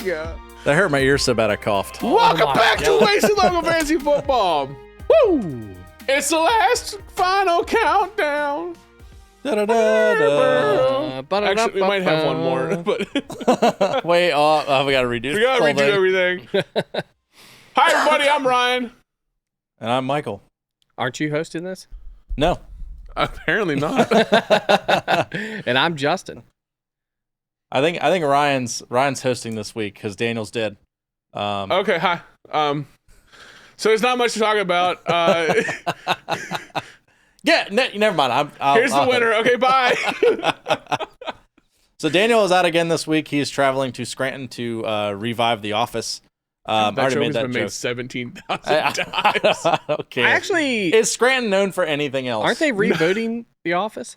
go. That hurt my ears so bad I coughed. Welcome back to Wasted Local Fantasy Football. Woo! It's the last final countdown. Actually, we might have one more, but wait, we gotta redo. We gotta redo everything. Hi, everybody. I'm Ryan, and I'm Michael. Aren't you hosting this? No, apparently not. And I'm Justin. I think Ryan's hosting this week because Daniel's dead. Okay, hi. So there's not much to talk about. Yeah, never mind. Here's the winner. Okay, bye. So Daniel is out again this week. He is traveling to Scranton to revive The Office. That already joke made has that been made joke 17,000 times. Okay. Actually, is Scranton known for anything else? Aren't they rebooting The Office?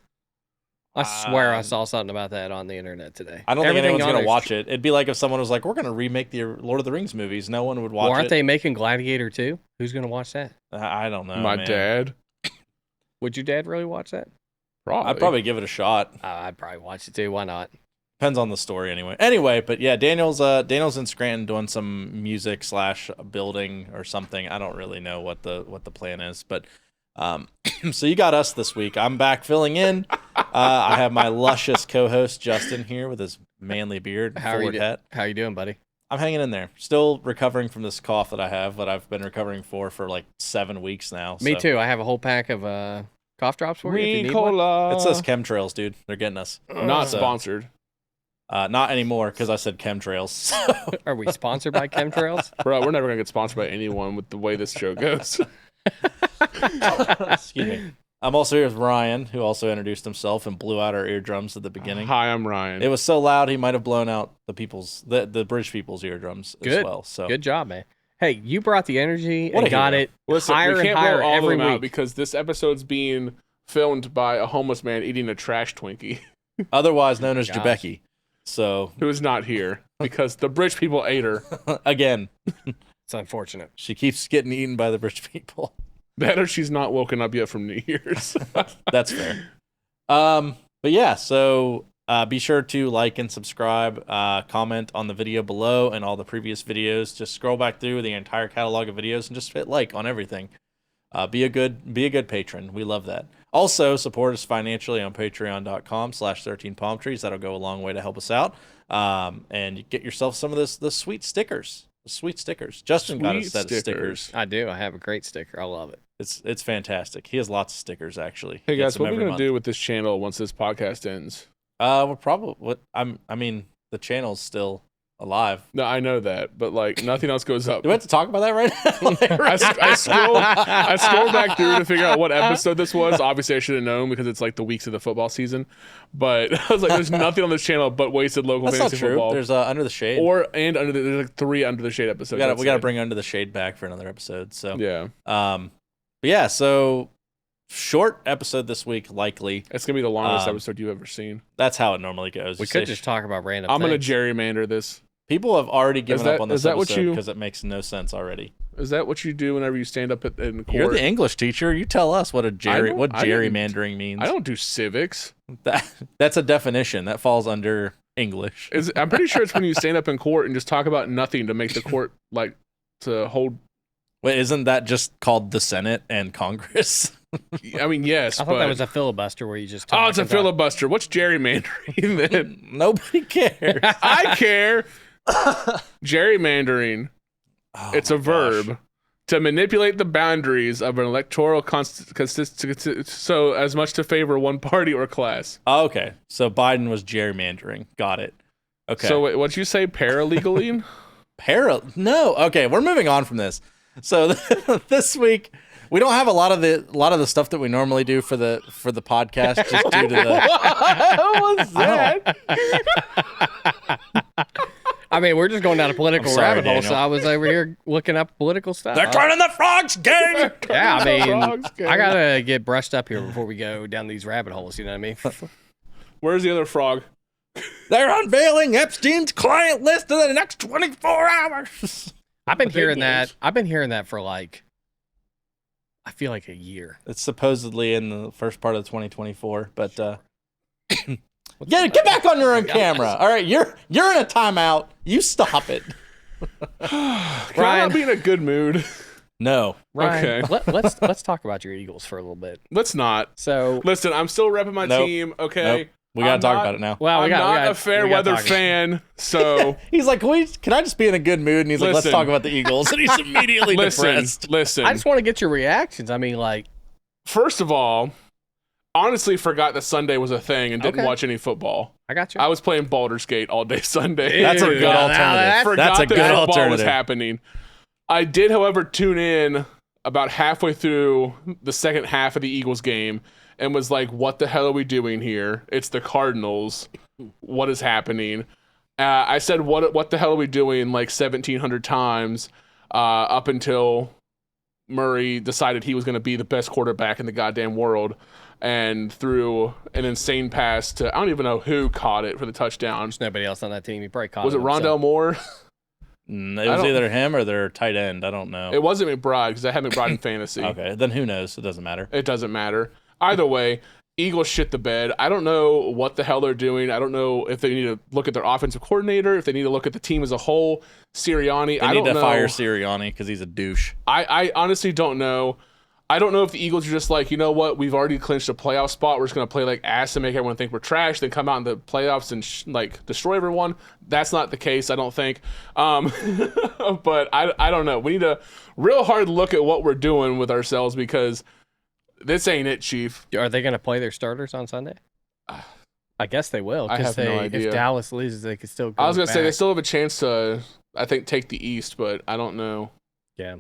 I swear I saw something about that on the internet today. I don't think anyone's going to watch it. It'd be like if someone was like, we're going to remake the Lord of the Rings movies. No one would watch it. Aren't they making Gladiator 2? Who's going to watch that? I don't know, My dad. Would your dad really watch that? Probably. I'd probably give it a shot. I'd probably watch it too. Why not? Depends on the story anyway. But yeah, Daniel's in Scranton doing some music / building or something. I don't really know what the plan is, but so you got us this week. I'm back filling in. I have my luscious co-host Justin here with his manly beard and forward hat. How you doing, buddy? I'm hanging in there. Still recovering from this cough that I have, that I've been recovering for like 7 weeks now. Me too. I have a whole pack of cough drops for you. If you need one. It's those chemtrails, dude. They're getting us. Not sponsored. Not anymore, because I said chemtrails. So. Are we sponsored by chemtrails? Bro, we're never going to get sponsored by anyone with the way this show goes. Excuse me. I'm also here with Ryan, who also introduced himself and blew out our eardrums at the beginning. Hi, I'm Ryan. It was so loud he might have blown out the British people's eardrums as well. So good job, man. Hey, you brought the energy and got it higher we can't and higher blow all every of them week. out because this episode's being filmed by a homeless man eating a trash Twinkie. Otherwise known as Jebeki. So who is not here because the British people ate her. Again. It's unfortunate. She keeps getting eaten by the British people. That or she's not woken up yet from New Year's. That's fair. But yeah, so be sure to like and subscribe, comment on the video below and all the previous videos. Just scroll back through the entire catalog of videos and just hit like on everything. Be a good patron. We love that. Also, support us financially on patreon.com/13palmtrees. That'll go a long way to help us out. And you get yourself some of the sweet stickers. Sweet stickers. Justin got a set of stickers. I do. I have a great sticker. I love it. It's fantastic. He has lots of stickers, actually. Hey guys, what are we gonna do with this channel once this podcast ends? We're probably the channel's still alive. No, I know that, but like nothing else goes up. Do we have to talk about that right now? I scrolled back through to figure out what episode this was. Obviously, I should have known because it's like the weeks of the football season. But I was like, "There's nothing on this channel but wasted local That's fantasy not true. football." There's Under the Shade, there's like 3 Under the Shade episodes. We got to bring Under the Shade back for another episode. So yeah, but yeah. So short episode this week, likely. It's gonna be the longest episode you've ever seen. That's how it normally goes. We could just talk about random. I'm gonna gerrymander this. People have already given up on this episode because it makes no sense already. Is that what you do whenever you stand up in court? You're the English teacher. You tell us what gerrymandering means. I don't do civics. That's a definition that falls under English. I'm pretty sure it's when you stand up in court and just talk about nothing to make the court like to hold. Wait, isn't that just called the Senate and Congress? I mean, yes. I thought that was a filibuster where you just. It's a filibuster. What's gerrymandering then? Nobody cares. I care. Gerrymandering. It's a verb to manipulate the boundaries of an electoral so as much to favor one party or class. Oh, okay, so Biden was gerrymandering. Got it. Okay. So what'd you say? Paralegaling? No. Okay, we're moving on from this. So this week we don't have a lot of the stuff that we normally do for the podcast just due to the. What was that? I mean, we're just going down a political rabbit hole, so I was over here looking up political stuff. They're turning the frogs gay! Yeah, I mean, I gotta get brushed up here before we go down these rabbit holes, you know what I mean? Where's the other frog? They're unveiling Epstein's client list in the next 24 hours! I've been hearing that for like, I feel like a year. It's supposedly in the first part of 2024, but Get back on your own camera. All right, you're in a timeout. You stop it. Can I not be in a good mood? No. Ryan, Okay. let's talk about your Eagles for a little bit. Let's not. So Listen, I'm still repping my Nope. team. Okay. Nope. We gotta talk about it now. well, I'm not a fair weather fan, so He's like, can I just be in a good mood? And he's like, let's Listen. talk about the Eagles. And he's immediately depressed. listen. I just want to get your reactions. I mean, like, First of all, honestly forgot that Sunday was a thing and didn't Okay. watch any football. I got you. I was playing Baldur's Gate all day Sunday. That's a Ew, good alternative. Forgot That's a that good football was alternative. happening. I did, however, tune in about halfway through the second half of the Eagles game and was like, what the hell are we doing here? It's the Cardinals. What is happening? I said, what the hell are we doing like 1,700 times up until Murray decided he was going to be the best quarterback in the goddamn world and threw an insane pass to, I don't even know who caught it for the touchdown. There's nobody else on that team. He probably caught Was it him, Rondell Moore? It was either him or their tight end. I don't know. It wasn't McBride because I have McBride in fantasy. Okay, then who knows? It doesn't matter. It doesn't matter. Either way, Eagles shit the bed. I don't know what the hell they're doing. I don't know if they need to look at their offensive coordinator, if they need to look at the team as a whole. Sirianni, They I need don't to know. fire Sirianni because he's a douche. I honestly don't know. I don't know if the Eagles are just like, you know what, we've already clinched a playoff spot. We're just going to play like ass and make everyone think we're trash, then come out in the playoffs and like destroy everyone. That's not the case, I don't think. But I don't know. We need a real hard look at what we're doing with ourselves because this ain't it, Chief. Are they going to play their starters on Sunday? I guess they will. I have no idea. If Dallas loses, they could still go I was going to say back. they still have a chance to, I think, take the East, but I don't know Yeah.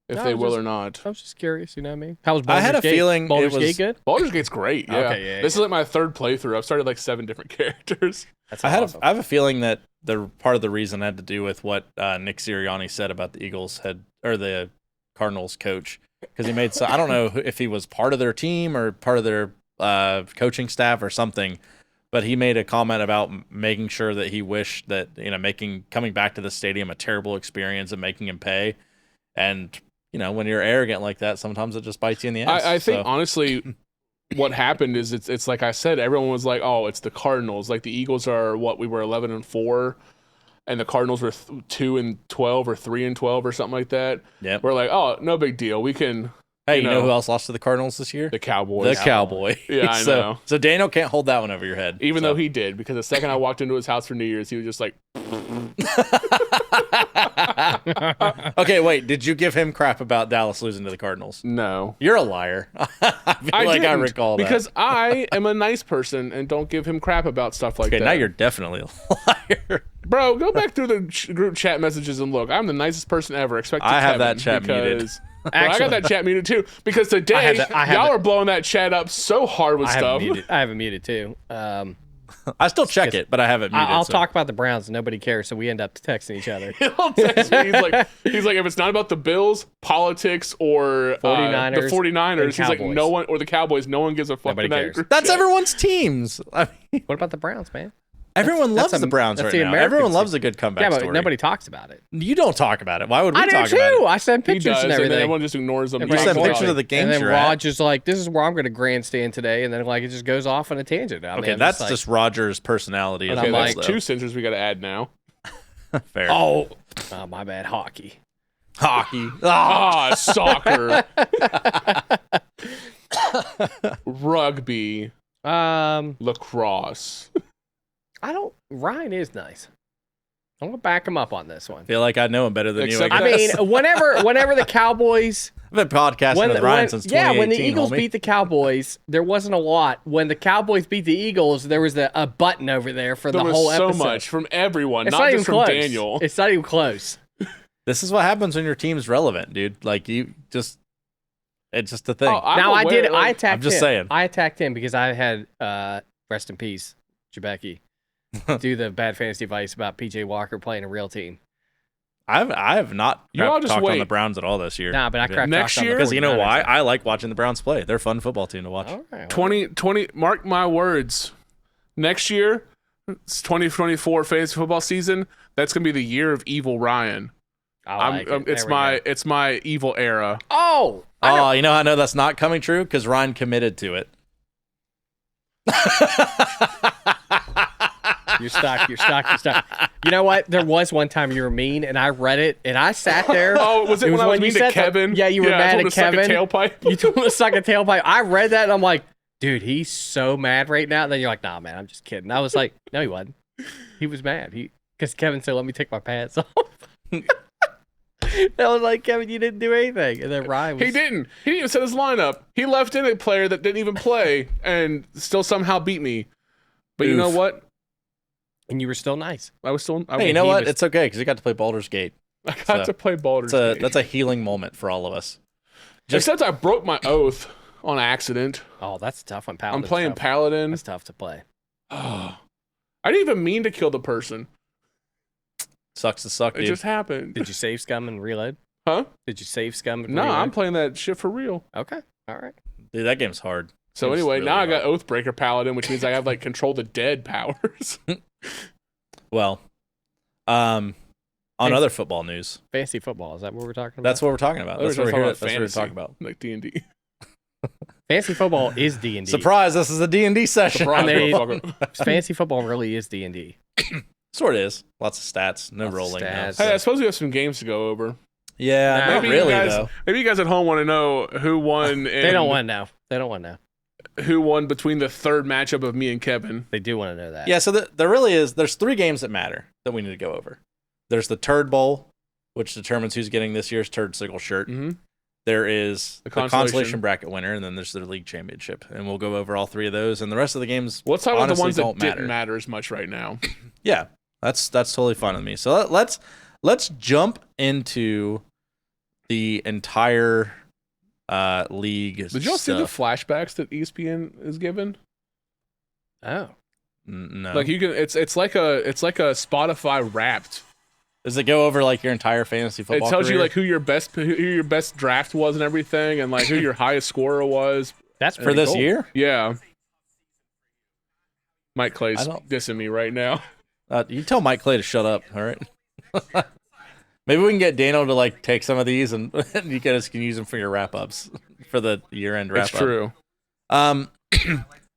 if No, they I'm will just- or not. I was just curious, you know what I mean? How was I had Baldur's a Gate? feeling it Baldur's was- Gate good? Baldur's Gate's great. Yeah. Okay, yeah, This yeah. is like my third playthrough. I've started like 7 different characters. That's I awesome. have a feeling that the part of the reason had to do with what Nick Sirianni said about the Eagles or the Cardinals coach, because he made so I don't know if he was part of their team or part of their coaching staff or something, but he made a comment about making sure that he wished that making coming back to the stadium a terrible experience and making him pay, and when you're arrogant like that, sometimes it just bites you in the ass. I think So, honestly, what happened is it's like I said, everyone was like, "Oh, it's the Cardinals." Like the Eagles are we were 11-4, and the Cardinals were 2-12 or 3-12 or something like that. Yep. We're like, "Oh, no big deal. We can." Hey, you you know know, who else lost to the Cardinals this year? The Cowboys. The Cowboy. Yeah, I so, know. So Daniel can't hold that one over your head. Even so. though he did, because the second I walked into his house for New Year's, he was just like, Okay, wait. Did you give him crap about Dallas losing to the Cardinals? "No." You're a liar. I feel like I didn't, recall that. because I am a nice person and don't give him crap about stuff like Okay, that. now you're definitely a liar. Bro, go back through the group chat messages and look. I'm the nicest person ever. Expect I have Kevin, that chat muted. because- Well, I got that chat muted too because today I have y'all that- are blowing that chat up so hard with I stuff. have it muted too. I still check it, but I have it muted. I'll so- talk about the Browns and nobody cares, so we end up texting each other. He'll text me. He's like, if it's not about the Bills, politics, or 49ers, the 49ers, and he's like, Cowboys. no one, or the Cowboys, no one gives a fuck. Nobody in that cares. group That's chat. everyone's teams. I mean, What about the Browns, man? everyone that's loves the Browns that's right the now. American Everyone team. loves a good comeback Yeah, but story. nobody talks about it. You don't talk about it. Why would we I do talk about too. it? I send He pictures does, and and then everything. everyone just ignores them. And You Right, send exactly. pictures of the games and then you're at. Raj is like, "This is where I'm going to grandstand today," and then like it just goes off on a tangent. I mean, Okay, I'm that's like, just Roger's personality. And as Okay, I'm well, that's like- though. 2 censors we got to add now. Fair. oh, my bad, hockey. Hockey. Soccer, rugby, lacrosse. Ryan is nice. I'm gonna back him up on this one. I feel like I know him better than Except you. I mean, whenever the Cowboys, I've been podcasting with Ryan since 2018. when the Eagles homie. beat the Cowboys, there wasn't a lot. When the Cowboys beat the Eagles, there was a button over there for There the was whole so episode. much from everyone, It's not not even just from close. Daniel. It's not even close. This is what happens when your team's relevant, dude. Like it's just a thing. Oh, I'm now I aware, did. I like- attacked I'm just him. saying. I attacked him because I had rest in peace, Jabecki, do the bad fantasy advice about PJ Walker playing a real team. I have not You all just talked on wait. the Browns at all this year. Nah, but I cracked Next talked on the year- Because you know 49ers. why? I like watching the Browns play. They're a fun football team to watch. All right, 2020, mark my words. Next year, it's 2024 fantasy football season. That's gonna be the year of evil Ryan. I like it. It's There we go. it's my evil era. Oh, I know. Oh, you know how I know that's not coming true? Because Ryan committed to it. You're stuck. You're stuck. You're stuck. You know what? There was one time you were mean, and I read it, and I sat there. Oh, was it when I was mean to Kevin? Yeah, you were mad at Kevin. I told him to suck a tailpipe. You told him to suck a tailpipe. I read that, and I'm like, dude, he's so mad right now. And then you're like, nah, man, I'm just kidding. I was like, no, he wasn't. He was mad. Because Kevin said, let me take my pants off. I was like, Kevin, you didn't do anything. And then Ryan was... He didn't even set his lineup. He left in a player that didn't even play and still somehow beat me. But you know what? And you were still nice. I was still... Hey, you know what? It's okay, because you got to play Baldur's Gate. I got to play Baldur's Gate. That's a healing moment for all of us. Except I broke my oath on accident. Oh, that's tough on Paladin. I'm playing Paladin. That's tough to play. Oh, I didn't even mean to kill the person. Sucks to suck, dude. It just happened. Did you save scum and reload? Huh? Did you save scum and No, reload? I'm playing that shit for real. Okay. All right. Dude, that game's hard. So It's anyway, really now I got hard. Oathbreaker Paladin, which means I have like control the dead powers. Well, on other football news, Fantasy football. Is that what we're talking about? that's what we're talking about. That's what we're here. That's what we're talking about. Like D&D. Fantasy football is D&D. Surprise! This is a D&D session. Surprise, I mean- motherfucker. Fantasy football really is D&D. Sort of is. Lots of stats. No Lots of rolling. stats. Hey, I suppose we have some games to go over. Yeah, Nah. not Maybe really you guys, though. maybe you guys at home want to know who won. They don't want to know. They don't want to know. Who won between the third matchup of me and Kevin. They do want to know that. Yeah, so there really is. There's 3 games that matter that we need to go over. There's the Turd Bowl, which determines who's getting this year's Turdsicle shirt. Mm-hmm. There is the consolation. consolation bracket winner, and then there's the league championship, and we'll go over all 3 of those. And the rest of the games, Let's talk about the honestly ones that don't didn't matter as much right now. Yeah, that's totally fine with me. So let's jump into the entire league. Did y'all see the stuff. flashbacks that ESPN is given? Oh. No. Like you can, it's like a Spotify Wrapped. Does it go over like your entire fantasy football? It tells you career? like who your best draft was and everything, and like who your highest scorer was. That's for pretty this cool. year. Yeah. Mike Clay's I don't- dissing me right now. You tell Mike Clay to shut up. All right. Maybe we can get Daniel to like take some of these and you guys can use them for your wrap ups for the year end wrap It's up. true.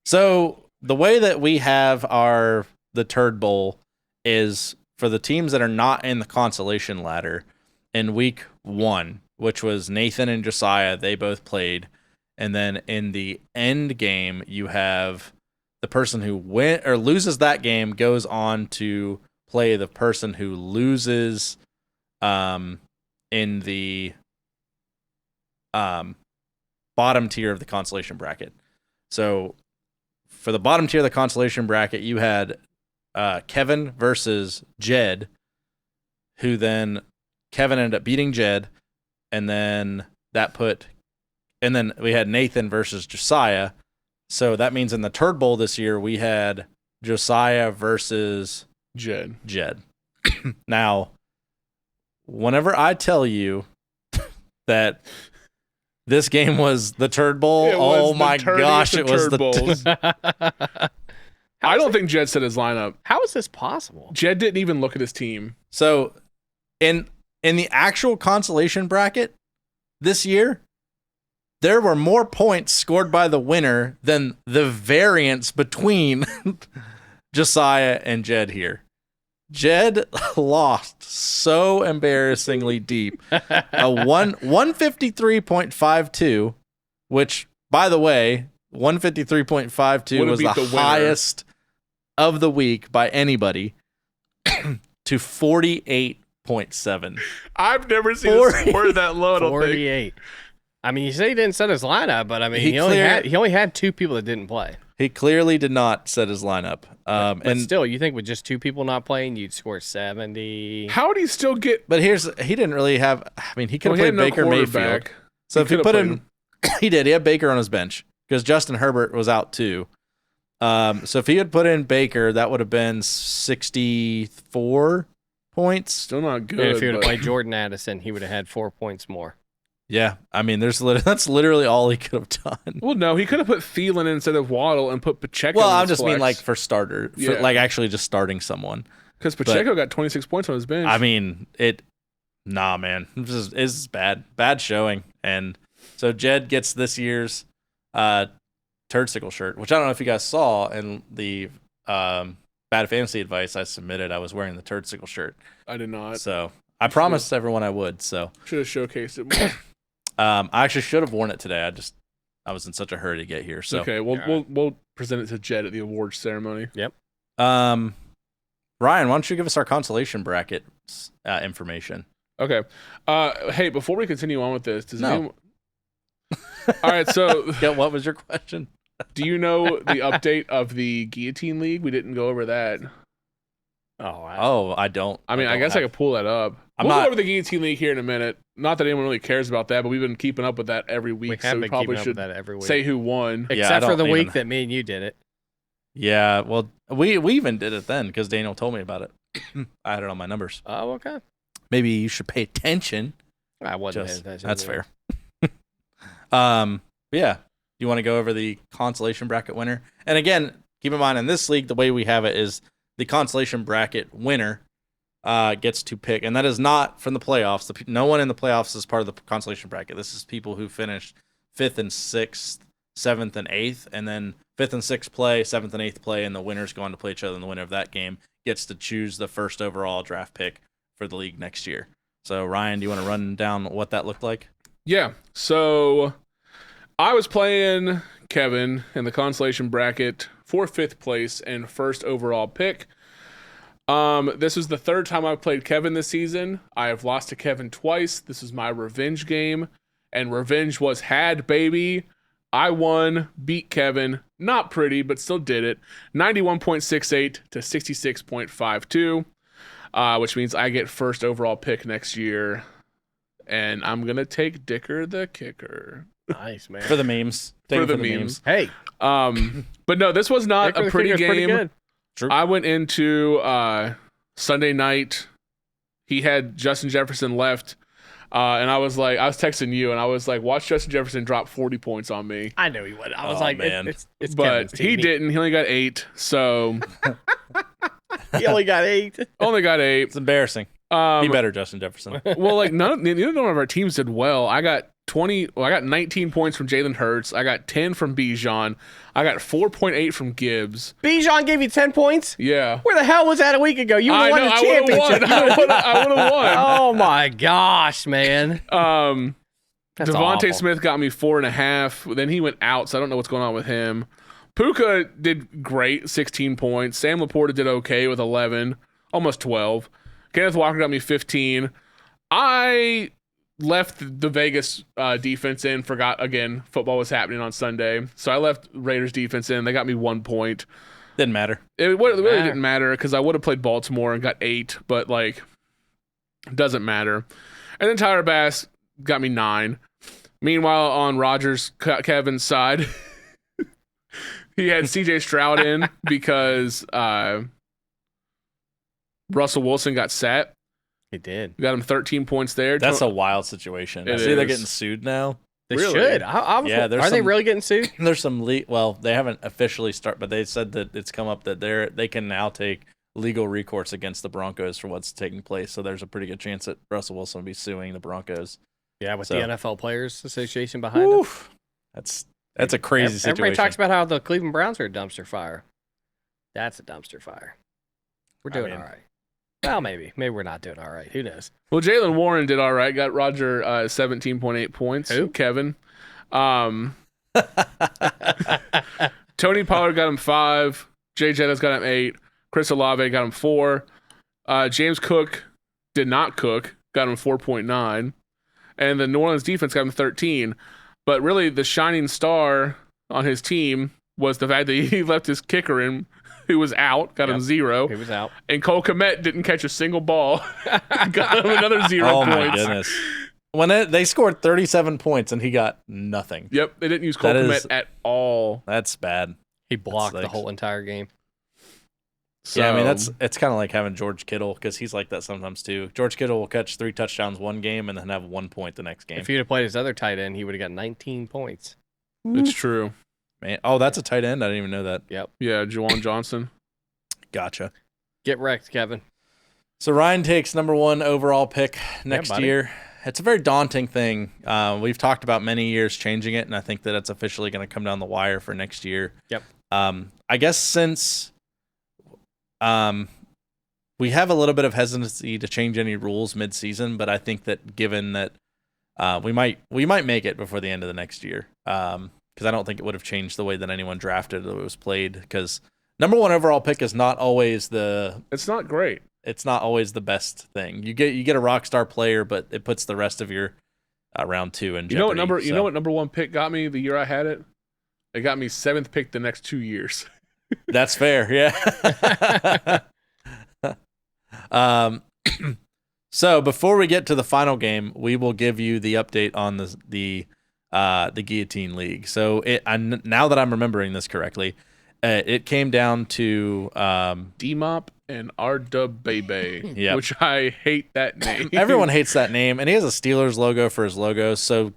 So the way that we have the Turd Bowl is for the teams that are not in the consolation ladder in week 1, which was Nathan and Josiah. They both played. And then in the end game, you have the person who win or loses that game goes on to play the person who loses in the bottom tier of the consolation bracket. So for the bottom tier of the consolation bracket, you had Kevin versus Jed, who then Kevin ended up beating Jed, and then we had Nathan versus Josiah. So that means in the Turd Bowl this year, we had Josiah versus Jed. Now, whenever I tell you that this game was the Turd Bowl, It was oh the my turdiest gosh, of it was turd the bowls. I don't think Jed set his lineup. How is this possible? Jed didn't even look at his team. So in the actual consolation bracket this year, there were more points scored by the winner than the variance between Josiah and Jed here. Jed lost so embarrassingly deep. A 153.52, which, by the way, 153.52 Would've was beat the the winner. highest of the week by anybody to 48.7. I've never seen a 40. score that low. I don't think. 48. I mean, you say he didn't set his lineup, but I mean, He he only had 2 people that didn't play. He clearly did not set his lineup. But And still, you think with just 2 people not playing, you'd score 70? How would he still get? He didn't really have. I mean, he could Well, have he played had no Baker Mayfield. quarterback. So He if he could've put played him, he did. He had Baker on his bench because Justin Herbert was out too. So if he had put in Baker, that would have been 64 points. Still not good. And if he would have but- played Jordan Addison, he would have had 4 points more. Yeah, I mean, that's literally all he could have done. Well, no, he could have put Thielen instead of Waddle and put Pacheco. Well, in I his just mean flex. like for starter, Yeah. like actually just starting someone. Because Pacheco got 26 points on his bench. I mean, nah, man, this is bad showing. And so Jed gets this year's Turdsicle shirt, which I don't know if you guys saw in the bad fantasy advice I submitted, I was wearing the Turdsicle shirt. I did not. So I promised everyone I would. So Should have showcased it more. I actually should have worn it today. I was in such a hurry to get here. So Okay, we'll present it to Jed at the awards ceremony. Ryan, why don't you give us our consolation bracket information? Okay. Hey, before we continue on with this, does No. anyone... All right, so Yeah, what was your question? do you know the update of the Guillotine League? We didn't go over that. I don't. I mean, I guess I could pull that up. I'm We'll not- go over the Guillotine League here in a minute. Not that anyone really cares about that, but we've been keeping up with that every We week, have so we been probably keeping up with should that every week. say who won. Yeah, I Except for don't the even- week that me and you did it. Yeah, well, we even did it then because Daniel told me about it. I had it on my numbers. Oh, okay. Maybe you should pay attention. I wasn't Just, paying attention. that's to fair. Yeah. You want to go over the consolation bracket winner? And again, keep in mind in this league, the way we have it is the consolation bracket winner gets to pick, and that is not from the playoffs. No one in the playoffs is part of the consolation bracket. This is people who finished 5th and 6th, 7th and 8th, and then 5th and 6th play, 7th and 8th play, and the winners go on to play each other, and the winner of that game gets to choose the first overall draft pick for the league next year. So, Ryan, do you want to run down what that looked like? Yeah, so I was playing Kevin in the consolation bracket for 5th place and first overall pick. This is the third time I've played Kevin this season. I have lost to Kevin twice. This is my revenge game, and revenge was had, baby. I won, beat Kevin. Not pretty, but still did it. 91.68 to 66.52, which means I get first overall pick next year, and I'm going to take Dicker the Kicker. Nice, man. For the memes. Take For it the memes. Hey, But no, this was not Dicker a the pretty Kicker's pretty game. good. True. I went into Sunday night. He had Justin Jefferson left, and I was texting you, and I was like, watch Justin Jefferson drop 40 points on me. I knew he would. I was Oh, like, man. it's But Kevin's team. he didn't. He only got 8. So He only got 8. only got 8. It's embarrassing. Be better, Justin Jefferson. Well, like neither one of our teams did well. I got 19 points from Jalen Hurts. I got 10 from Bijan. I got 4.8 from Gibbs. Bijan gave you 10 points? Yeah. Where the hell was that a week ago? You I won know, the I would championship. have won. I would have won. Oh my gosh, man. That's Devontae awful. Smith got me 4.5. Then he went out, so I don't know what's going on with him. Puka did great, 16 points. Sam Laporta did okay with 11, almost 12. Kenneth Walker got me 15. I left the Vegas defense in, forgot again, football was happening on Sunday. So I left Raiders defense in. They got me 1 point. Didn't matter. It really didn't matter because I would have played Baltimore and got 8, but like, doesn't matter. And then Tyler Bass got me 9. Meanwhile, on Rogers Kevin's side, he had CJ Stroud in because Russell Wilson got set. He did. Got him 13 points there. That's a wild situation. I It see they're is. getting sued now. They Really? should. Yeah, there's are they some- really getting sued? There's some well, they haven't officially started, but they said that it's come up that they can now take legal recourse against the Broncos for what's taking place. So there's a pretty good chance that Russell Wilson will be suing the Broncos. Yeah, with So- the NFL Players Association behind him. Oof. That's a crazy situation. Everybody talks about how the Cleveland Browns are a dumpster fire. That's a dumpster fire. We're doing all right. Well, maybe we're not doing all right. Who knows? Well, Jalen Warren did all right. Got Roger 17.8 points. Who? Kevin. Tony Pollard got him 5. Jay Jettas got him 8. Chris Olave got him 4. James Cook did not cook. Got him 4.9. And the New Orleans defense got him 13. But really, the shining star on his team was the fact that he left his kicker in, who was out, got him 0. He was out. And Cole Kmet didn't catch a single ball. Got him another 0 Oh points. my goodness! When they scored 37 points and he got nothing. Yep, they didn't use Cole That Kmet is- at all. That's bad. He blocked the stinks. whole entire game. So, Yeah, I mean it's kind of like having George Kittle because he's like that sometimes too. George Kittle will catch 3 touchdowns one game and then have 1 point the next game. If he'd have played his other tight end, he would have got 19 points. it's true. Man, oh, that's a tight end. I didn't even know that. Yep. Yeah, Juwan Johnson. Gotcha. Get wrecked, Kevin. So Ryan takes number 1 overall pick next buddy. year. It's a very daunting thing. We've talked about many years changing it, and I think that it's officially going to come down the wire for next year. Yep. I guess since we have a little bit of hesitancy to change any rules mid-season, but I think that given that we might make it before the end of the next year, because I don't think it would have changed the way that anyone drafted or it was played. Because number 1 overall pick is not always It's not great. It's not always the best thing. You get a rock star player, but it puts the rest of your round 2 in jeopardy. You know what number 1 pick got me the year I had it? It got me 7th pick the next 2 years. That's fair. Yeah. So before we get to the final game, we will give you the update on the Guillotine League. So now that I'm remembering this correctly, it came down to D-Mop and R-Dub-Bebe, Yep. which I hate that name. Everyone hates that name, and he has a Steelers logo for his logo. So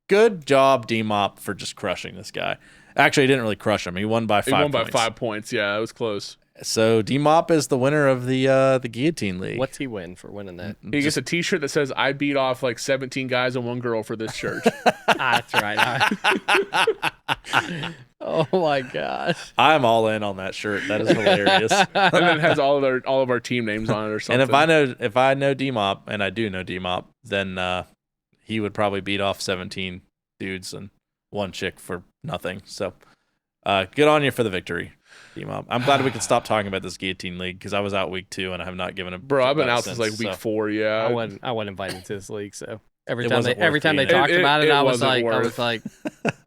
good job, D-Mop, for just crushing this guy. Actually, he didn't really crush him. He won by 5 points. He won by 5 points. Yeah, it was close. So D-Mop is the winner of the Guillotine League. What's he win for winning that? He gets a T-shirt that says "I beat off like 17 guys and 1 girl for this church." That's right. Oh my gosh! I'm all in on that shirt. That is hilarious. And then it has all of our team names on it or something. And if I know D-Mop, and I do know D-Mop, then he would probably beat off 17 dudes and 1 chick for nothing. So good on you for the victory, D-Mop. I'm glad we can stop talking about this Guillotine League because I was out week 2 and I have not given a bro. I've been out since like week 4. Yeah, I wasn't invited to this league, so every It time wasn't they worth being talked in. about it, It I was wasn't like, worth.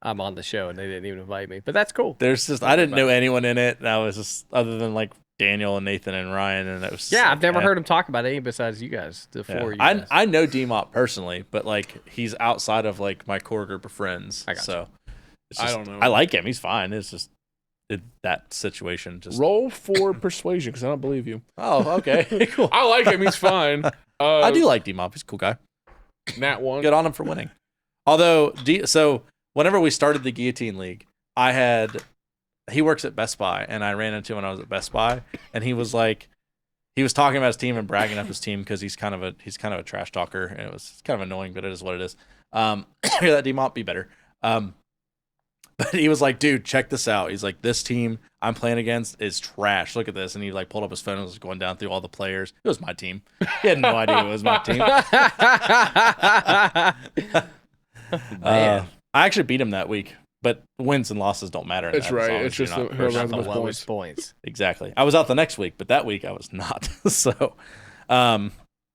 I'm on the show, and they didn't even invite me. But that's cool. I didn't know anyone in it. And I was just other than like Daniel and Nathan and Ryan, and it was Yeah, like, I've never heard him talk about any besides you guys. The Yeah. four of you guys. I know D-Mop personally, but like he's outside of like my core group of friends. I got So it's I just, don't know. I like him. He's fine. It's just that situation. Just Roll for persuasion because I don't believe you. oh, okay, cool. I like him. He's fine. I do like D-Mop. He's a cool guy. Nat 1. Good on him for winning. Although, so whenever we started the Guillotine League, he works at Best Buy, and I ran into him when I was at Best Buy, and he was talking about his team and bragging up his team because he's kind of a trash talker, and it was kind of annoying, but it is what it is. Hear that, D-Mop? Be better. But he was like, dude, check this out. He's like, this team I'm playing against is trash. Look at this. And he like pulled up his phone and was going down through all the players. It was my team. He had no idea it was my team. Man. I actually beat him that week, but wins and losses don't matter. It's right. It's just not whoever has the the most lowest points. points. exactly. I was out the next week, but that week I was not. So, but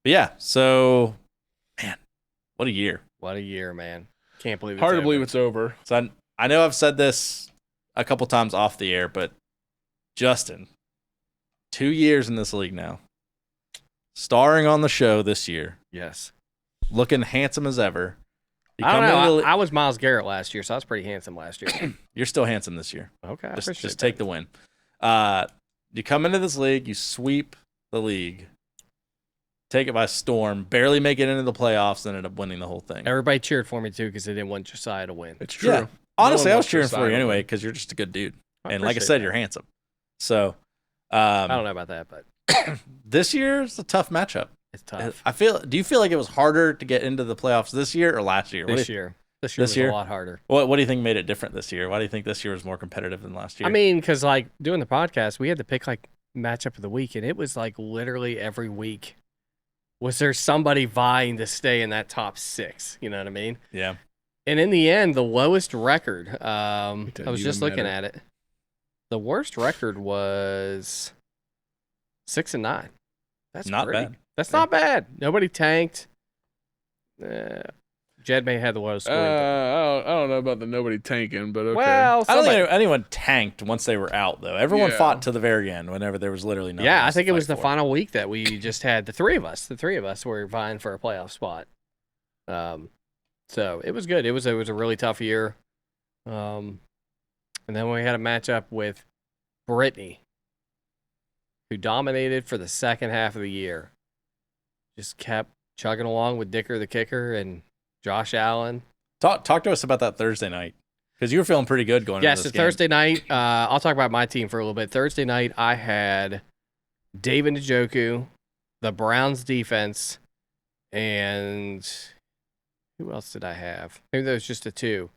yeah. So, man, what a year. What a year, man! Can't believe it's Hard to over. believe it's over. So I know I've said this a couple times off the air, but Justin, 2 years in this league now, starring on the show this year, Yes. looking handsome as ever. You I don't come know. into I was Miles Garrett last year, so I was pretty handsome last year. You're still handsome this year. Okay, I Just appreciate take that. the win. You come into this league, you sweep the league, take it by storm, barely make it into the playoffs, and end up winning the whole thing. Everybody cheered for me too because they didn't want Josiah to win. It's true. Yeah. Honestly, No I one was wants cheering Josiah for you to anyway win. because you're just a good dude. I And like I appreciate said, that. you're handsome. So I don't know about that, but this year is a tough matchup. it's tough. Do you feel like it was harder to get into the playoffs this year or last year? This year This was year? a lot harder. What do you think made it different this year? Why do you think this year was more competitive than last year? I mean, because like doing the podcast, we had to pick like matchup of the week, and it was like literally every week. Was there somebody vying to stay in that top 6? You know what I mean? yeah. And in the end, the lowest record, I doesn't was just even looking matter. at it. The worst record was 6-9. That's Not pretty. bad. That's Yeah. not bad. Nobody tanked. Jed may have the lowest score. but- I don't know about the nobody tanking, but okay. Well, I don't somebody, think anyone tanked once they were out, though. Everyone Yeah. fought to the very end whenever there was literally nothing. yeah, I else think to it was fight the for. final week that we just had the three of us. The three of us were vying for a playoff spot. So it was good. It was a really tough year. And then we had a matchup with Brittany, who dominated for the second half of the year. Just kept chugging along with Dicker the kicker and Josh Allen. Talk to us about that Thursday night because you were feeling pretty good going Yeah, into so this game. Thursday night, I'll talk about my team for a little bit. Thursday night, I had David Njoku, the Browns defense, and who else did I have? Maybe there was just the two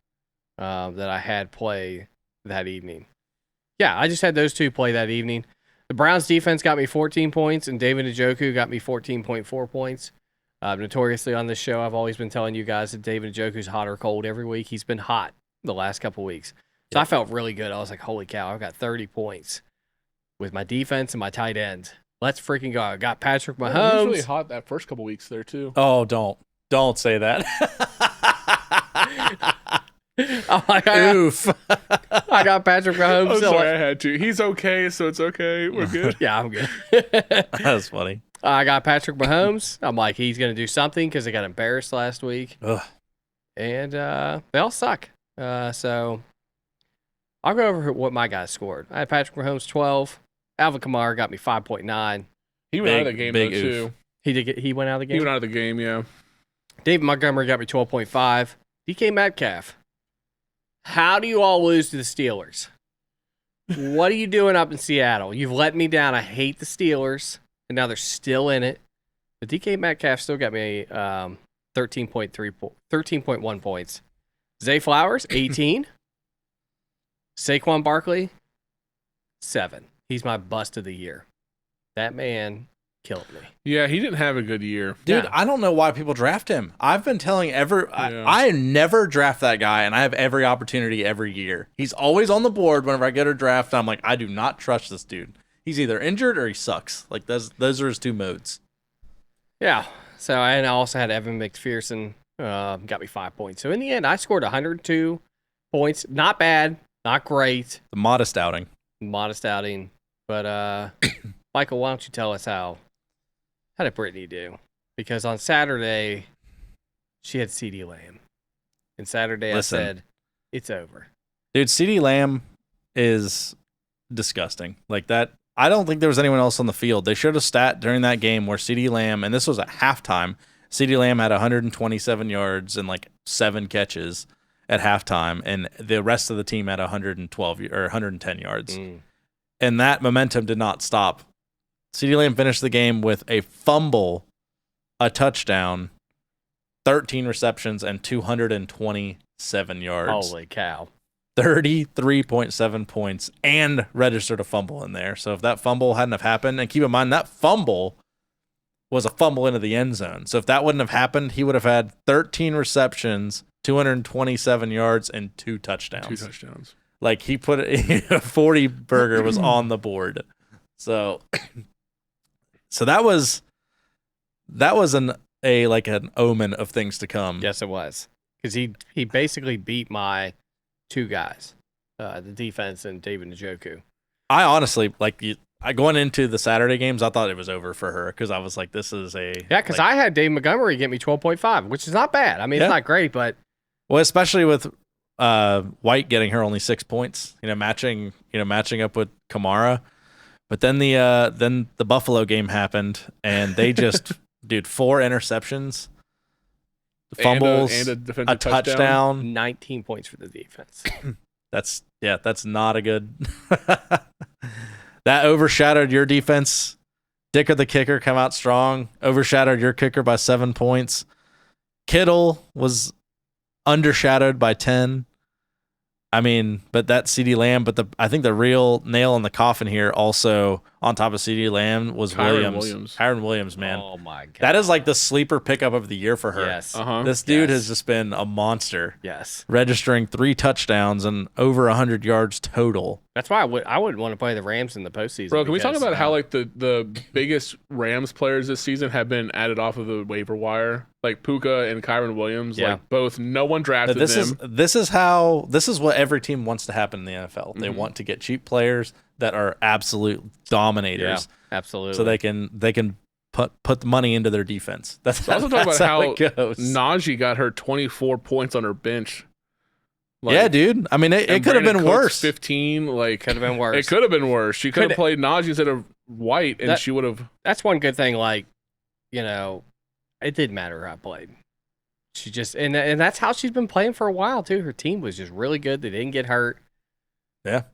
that I had play that evening. Yeah, I just had those two play that evening. The Browns defense got me 14 points, and David Njoku got me 14.4 points. Notoriously on this show, I've always been telling you guys that David Njoku's hot or cold every week. He's been hot the last couple weeks. So I felt really good. I was like, holy cow, I've got 30 points with my defense and my tight end. Let's freaking go. I got Patrick Mahomes. He was really hot that first couple weeks there, too. Oh, don't say that. Oof. I got Patrick Mahomes. I'm sorry, I had to. He's okay, so it's okay. We're good. Yeah, I'm good. That was funny. I got Patrick Mahomes. I'm like, he's going to do something because they got embarrassed last week. Ugh. And they all suck. So I'll go over what my guys scored. I had Patrick Mahomes 12. Alvin Kamara got me 5.9. He went out of the game, though, too. He went out of the game? He went out of the game, yeah. David Montgomery got me 12.5. DK Metcalf. How do you all lose to the Steelers? What are you doing up in Seattle? You've let me down. I hate the Steelers, and now they're still in it. But DK Metcalf still got me 13.1 points. Zay Flowers, 18. Saquon Barkley, 7. He's my bust of the year. That man killed me. Yeah, he didn't have a good year. Dude, Yeah. I don't know why people draft him. I've been telling I never draft that guy, and I have every opportunity every year. He's always on the board whenever I get a draft. I'm like, I do not trust this dude. He's either injured or he sucks. Like those are his two modes. Yeah. So and I also had Evan McPherson, got me 5 points. So in the end, I scored 102 points. Not bad, not great. The modest outing. Modest outing. But Michael, why don't you tell us how did Brittany do? Because on Saturday, she had CeeDee Lamb. And Saturday Listen. I said, it's over. Dude, CeeDee Lamb is disgusting. Like that, I don't think there was anyone else on the field. They showed a stat during that game where CeeDee Lamb, and this was at halftime, CeeDee Lamb had 127 yards and like 7 catches at halftime, and the rest of the team had 112 or 110 yards. And that momentum did not stop. CeeDee Lamb finished the game with a fumble, a touchdown, 13 receptions, and 227 yards. Holy cow. 33.7 points and registered a fumble in there. So if that fumble hadn't have happened, and keep in mind that fumble was a fumble into the end zone. So if that wouldn't have happened, he would have had 13 receptions, 227 yards, and 2 touchdowns. 2 touchdowns. Like he put it, a 40 burger was on the board. So that was an omen of things to come. Yes, it was. Because he basically beat my 2 guys, the defense and David Njoku. I honestly, going into the Saturday games, I thought it was over for her because I was like, this is a... Yeah, because I had Dave Montgomery get me 12.5, which is not bad. I mean, It's not great, but... Well, especially with White getting her only 6 points, matching up with Kamara. But then the Buffalo game happened, and they just, 4 interceptions, fumbles, and a defensive a touchdown. 19 points for the defense. That's not a good. That overshadowed your defense. Dicker the kicker come out strong. Overshadowed your kicker by 7 points. Kittle was undershadowed by 10. I mean, but that CeeDee Lamb, I think the real nail in the coffin here also on top of CeeDee Lamb was Williams. Kyron Williams, man. Oh my god. That is like the sleeper pickup of the year for her. Yes. This dude has just been a monster. Yes. Registering 3 touchdowns and over 100 yards total. That's why I wouldn't want to play the Rams in the postseason. Bro, can we talk about how like the biggest Rams players this season have been added off of the waiver wire? Like Puka and Kyron Williams, like both. No one drafted them. This is what every team wants to happen in the NFL. They want to get cheap players that are absolute dominators. Yeah, absolutely. So they can put the money into their defense. That's also talk about how it goes. Najee got her 24 points on her bench. Yeah, dude. I mean, it could have been worse. 15, could have been worse. It could have been worse. She could have played Najee instead of White, and she would have. That's one good thing. It didn't matter who I played. She just and that's how she's been playing for a while too. Her team was just really good. They didn't get hurt. Yeah.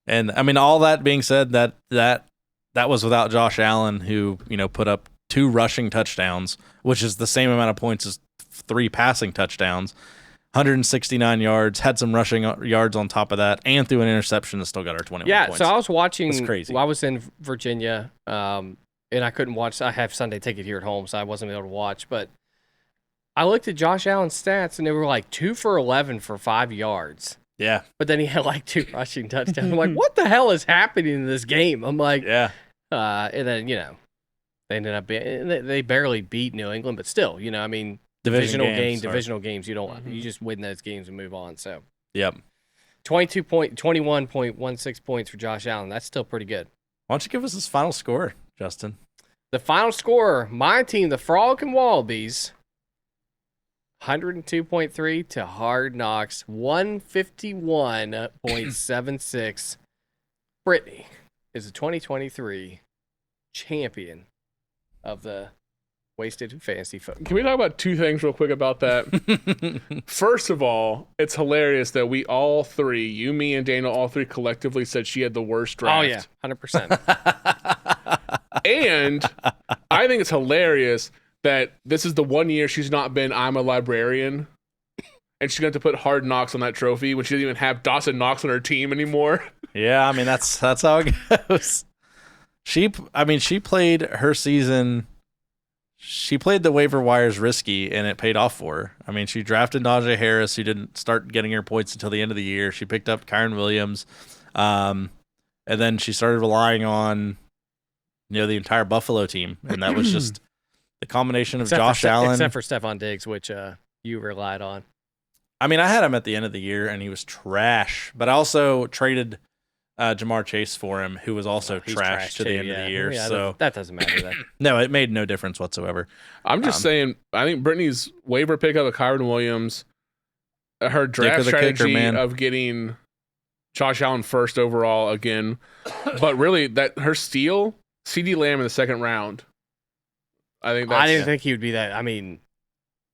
And I mean, all that being said, that was without Josh Allen, who put up 2 rushing touchdowns, which is the same amount of points as 3 passing touchdowns. 169 yards, had some rushing yards on top of that, and threw an interception and still got our 21 points. So I was watching. That's crazy. Well, I was in Virginia, and I couldn't watch. I have Sunday ticket here at home, so I wasn't able to watch. But I looked at Josh Allen's stats, and they were like 2 for 11 for 5 yards. Yeah. But then he had like 2 rushing touchdowns. I'm like, what the hell is happening in this game? I'm like, Yeah. And then, they ended up they barely beat New England, but still, I mean, divisional games, you don't you just win those games and move on. So, yep. 21.16 points for Josh Allen. That's still pretty good. Why don't you give us his final score, Justin? The final score, my team, the Frolic and Wallabies, 102.3 to Hard Knocks, 151.76. Brittany is the 2023 champion of the Wasted Fantasy Football. Can we talk about 2 things real quick about that? First of all, it's hilarious that we all 3, you, me, and Daniel, all 3 collectively said she had the worst draft. Oh, yeah, 100%. And I think it's hilarious that this is the one year she's not been I'm a librarian, and she's going to put Hard Knocks on that trophy when she doesn't even have Dawson Knox on her team anymore. Yeah, I mean, that's how it goes. She played her season. She played the waiver wires risky, and it paid off for her. I mean, she drafted Najee Harris, who didn't start getting her points until the end of the year. She picked up Kyron Williams, and then she started relying on, the entire Buffalo team, and that was just the combination of Josh Allen, except for Stephon Diggs, which you relied on. I mean, I had him at the end of the year, and he was trash. But I also traded Jamar Chase for him, who was also trash to the end of the year. Yeah, so that doesn't matter then. No, it made no difference whatsoever. I'm just saying, I think Brittany's waiver pickup of Kyron Williams, her draft strategy of getting Josh Allen first overall again, but really that her steal, CeeDee Lamb in the second round. I didn't think he would be that. I mean,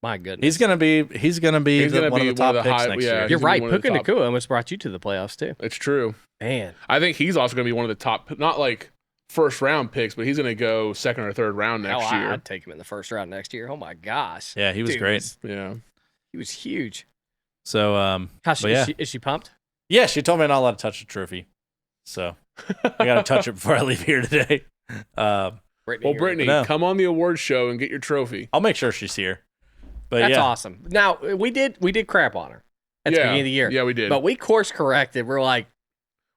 my goodness. He's gonna be one of the top picks next year. You're right. Puka Nacua almost brought you to the playoffs too. It's true. Man. I think he's also gonna be one of the top, not like first round picks, but he's gonna go second or third round next year. I'd take him in the first round next year. Oh my gosh. Yeah, he was great. He was huge. So is she pumped? Yeah, she told me I'm not allowed to touch the trophy. So I gotta touch it before I leave here today. Brittany, come on the awards show and get your trophy. I'll make sure she's here. But that's awesome. Now we did crap on her at the beginning of the year. Yeah, we did. But we course corrected. We're like,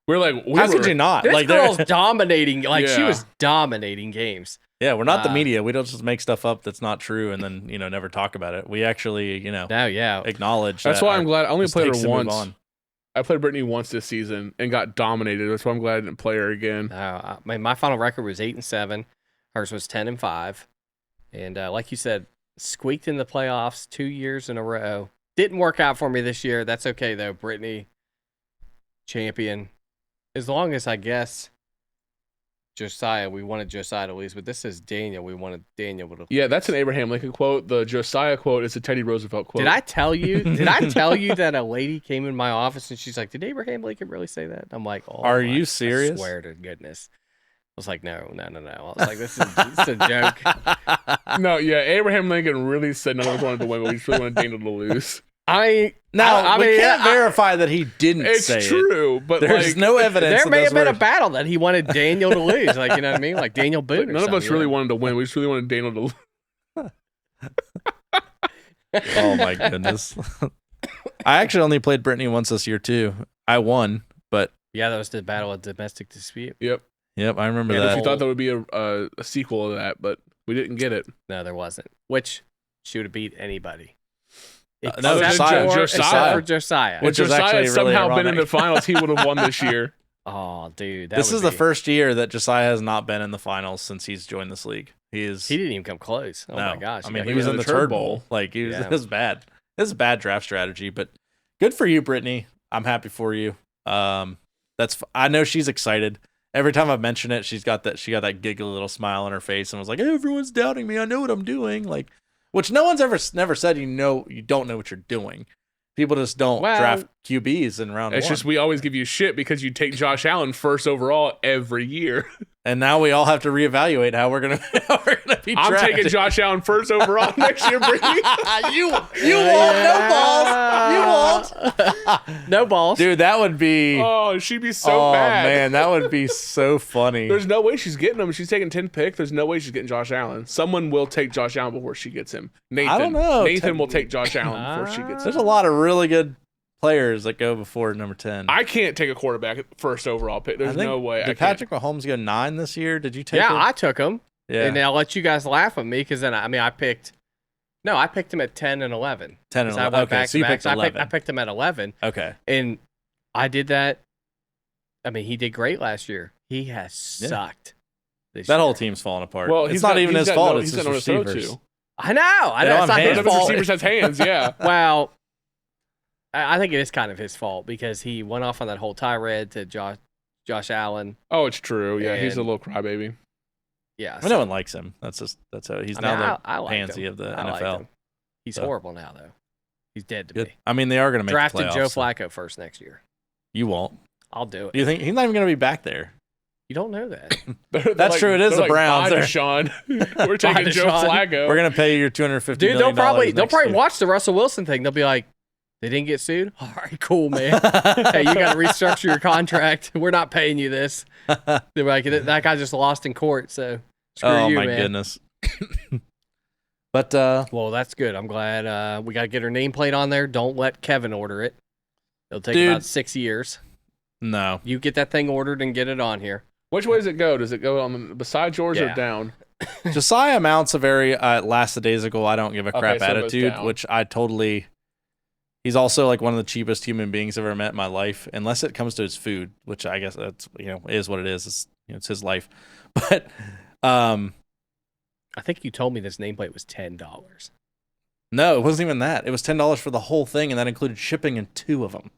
how could you not? This girl's dominating. She was dominating games. Yeah, we're not the media. We don't just make stuff up that's not true and then never talk about it. We actually acknowledge. That's why I'm glad I only played her once. I played Brittany once this season and got dominated. That's why I'm glad I didn't play her again. My final record was 8-7. Hers was 10-5. And like you said, squeaked in the playoffs 2 years in a row. Didn't work out for me this year. That's okay though. Brittany, champion. As long as I guess Josiah, we wanted Josiah to lose, but this is Daniel. We wanted Daniel to lose. Yeah, that's an Abraham Lincoln quote. The Josiah quote is a Teddy Roosevelt quote. Did I tell you that a lady came in my office and she's like, "Did Abraham Lincoln really say that?" I'm like, "Oh, are you serious?" I swear to goodness. I was like, no. I was like, this is a joke. No, yeah, Abraham Lincoln really said none of us wanted to win, but we just really wanted Daniel to lose. I mean, can't verify that he didn't say it. It's true, but there's no evidence. There may have been a battle that he wanted Daniel to lose. Like, you know what I mean? Like Daniel Boone. None of us really wanted to win. We just really wanted Daniel to lose. Oh my goodness. I actually only played Brittany once this year too. I won, but yeah, that was the battle of domestic dispute. Yep, I remember that. We thought there would be a sequel to that, but we didn't get it. No, there wasn't. Which she would have beat anybody. Josiah. Except for Josiah. If Josiah had somehow been in the finals, he would have won this year. Oh, dude. This is the first year that Josiah has not been in the finals since he's joined this league. He didn't even come close. Oh, my gosh. I mean, he was in the Turd Bowl. Like, it was bad. This is a bad draft strategy, but good for you, Brittany. I'm happy for you. I know she's excited. Every time I mention it, she got that giggly little smile on her face and was like, hey, everyone's doubting me. I know what I'm doing. Like, which no one's never said you don't know what you're doing. People just don't draft QBs in round It's one. just we always give you shit because you take Josh Allen first overall every year. And now we all have to reevaluate how we're gonna be. I'm taking Josh Allen first overall next year, Brittany. you won't. No balls. You won't. No balls. Dude, that would be. Oh, she'd be so mad. Man, that would be so funny. There's no way she's getting him. She's taking 10th pick. There's no way she's getting Josh Allen. Someone will take Josh Allen before she gets him. Nathan. I don't know. Nathan will take Josh Allen before she gets him. There's a lot of really good players that go before number 10. I can't take a quarterback first overall pick. There's no way. Did Patrick Mahomes go 9 this year? Did you take Yeah, him? I took him. Yeah. And I'll let you guys laugh at me because then, I picked him at 10 and 11. 10 and 'Cause I 11. went Okay, back so you to picked back. 11. I picked him at 11. Okay. And I did that. I mean, he did great last year. He has sucked. This That year. whole team's falling apart. Well, it's not even his fault. It's he's his got no throw receivers. to. I know. They don't It's not have his hands. None of his fault. receivers has hands, yeah. Well, I think it is kind of his fault because he went off on that whole tirade to Josh Allen. Oh, it's true. Yeah, he's a And- little crybaby. Yeah. No one likes him. That's how he's now I the liked pansy him. of the I liked NFL. him. He's So. horrible now, though. He's dead to Good. me. I mean, they are going to make Drafted the playoffs. Joe so Flacco first next year. You won't. I'll do it. Do you think he's not even going to be back there? You don't know that. That's true. It is the Browns. Bye, They're- Deshaun. We're taking Bye, Joe Deshaun. Flacco. We're going to pay your $250 Dude, million they'll probably next year. watch the Russell Wilson thing. They'll be like, they didn't get sued? All right, cool, man. Hey, you got to restructure your contract. We're not paying you this. They're like, that guy just lost in court, so screw Oh you, my man. goodness. But Well, that's good. I'm glad we got to get her nameplate on there. Don't let Kevin order it. It'll take Dude. about 6 years. no. You get that thing ordered and get it on here. Which way does it go? Does it go on beside yours or Yeah. down? Josiah mounts a very last days ago I don't give a crap so it goes attitude, down. which I totally. He's also like one of the cheapest human beings I've ever met in my life, unless it comes to his food, which I guess that's is what it is. It's it's his life, but I think you told me this nameplate was $10. no, it wasn't even that. It was $10 for the whole thing, and that included shipping and 2 of them.